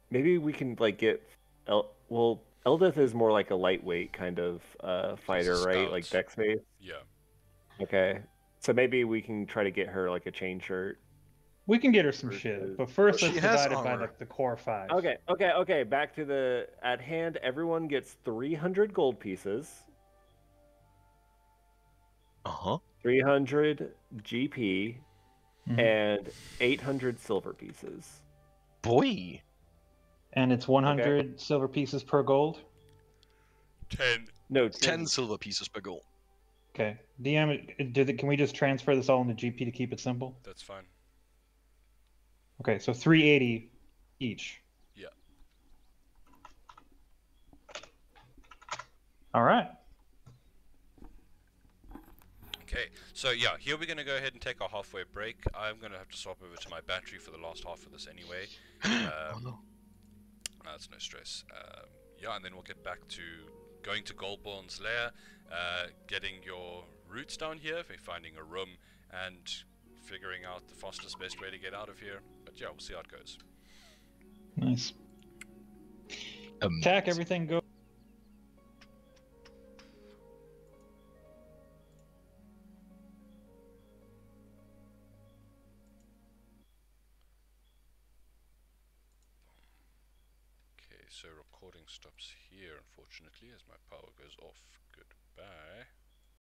Maybe we can like get. Eldith is more like a lightweight kind of fighter, right? Like dex based. Yeah. Okay, so maybe we can try to get her like a chain shirt. We can get her some shit, but first let's divide it by like the core 5. Okay. Back to the at hand. Everyone gets 300 gold pieces. 300 GP and 800 silver pieces. Boy. And it's 100 silver pieces per gold? 10. No, 10 silver pieces per gold. Okay. DM, can we just transfer this all into GP to keep it simple? That's fine. Okay, so 380 each. Yeah. All right. Okay, so yeah, here we're going to go ahead and take our halfway break. I'm going to have to swap over to my battery for the last half of this anyway. Oh no. That's no stress. Yeah, and then we'll get back to going to Goldborn's lair, getting your roots down here, finding a room, and figuring out the fastest best way to get out of here. yeah, we'll see how it goes. Nice. Attack, everything go. Okay, so recording stops here, unfortunately, as my power goes off. Good.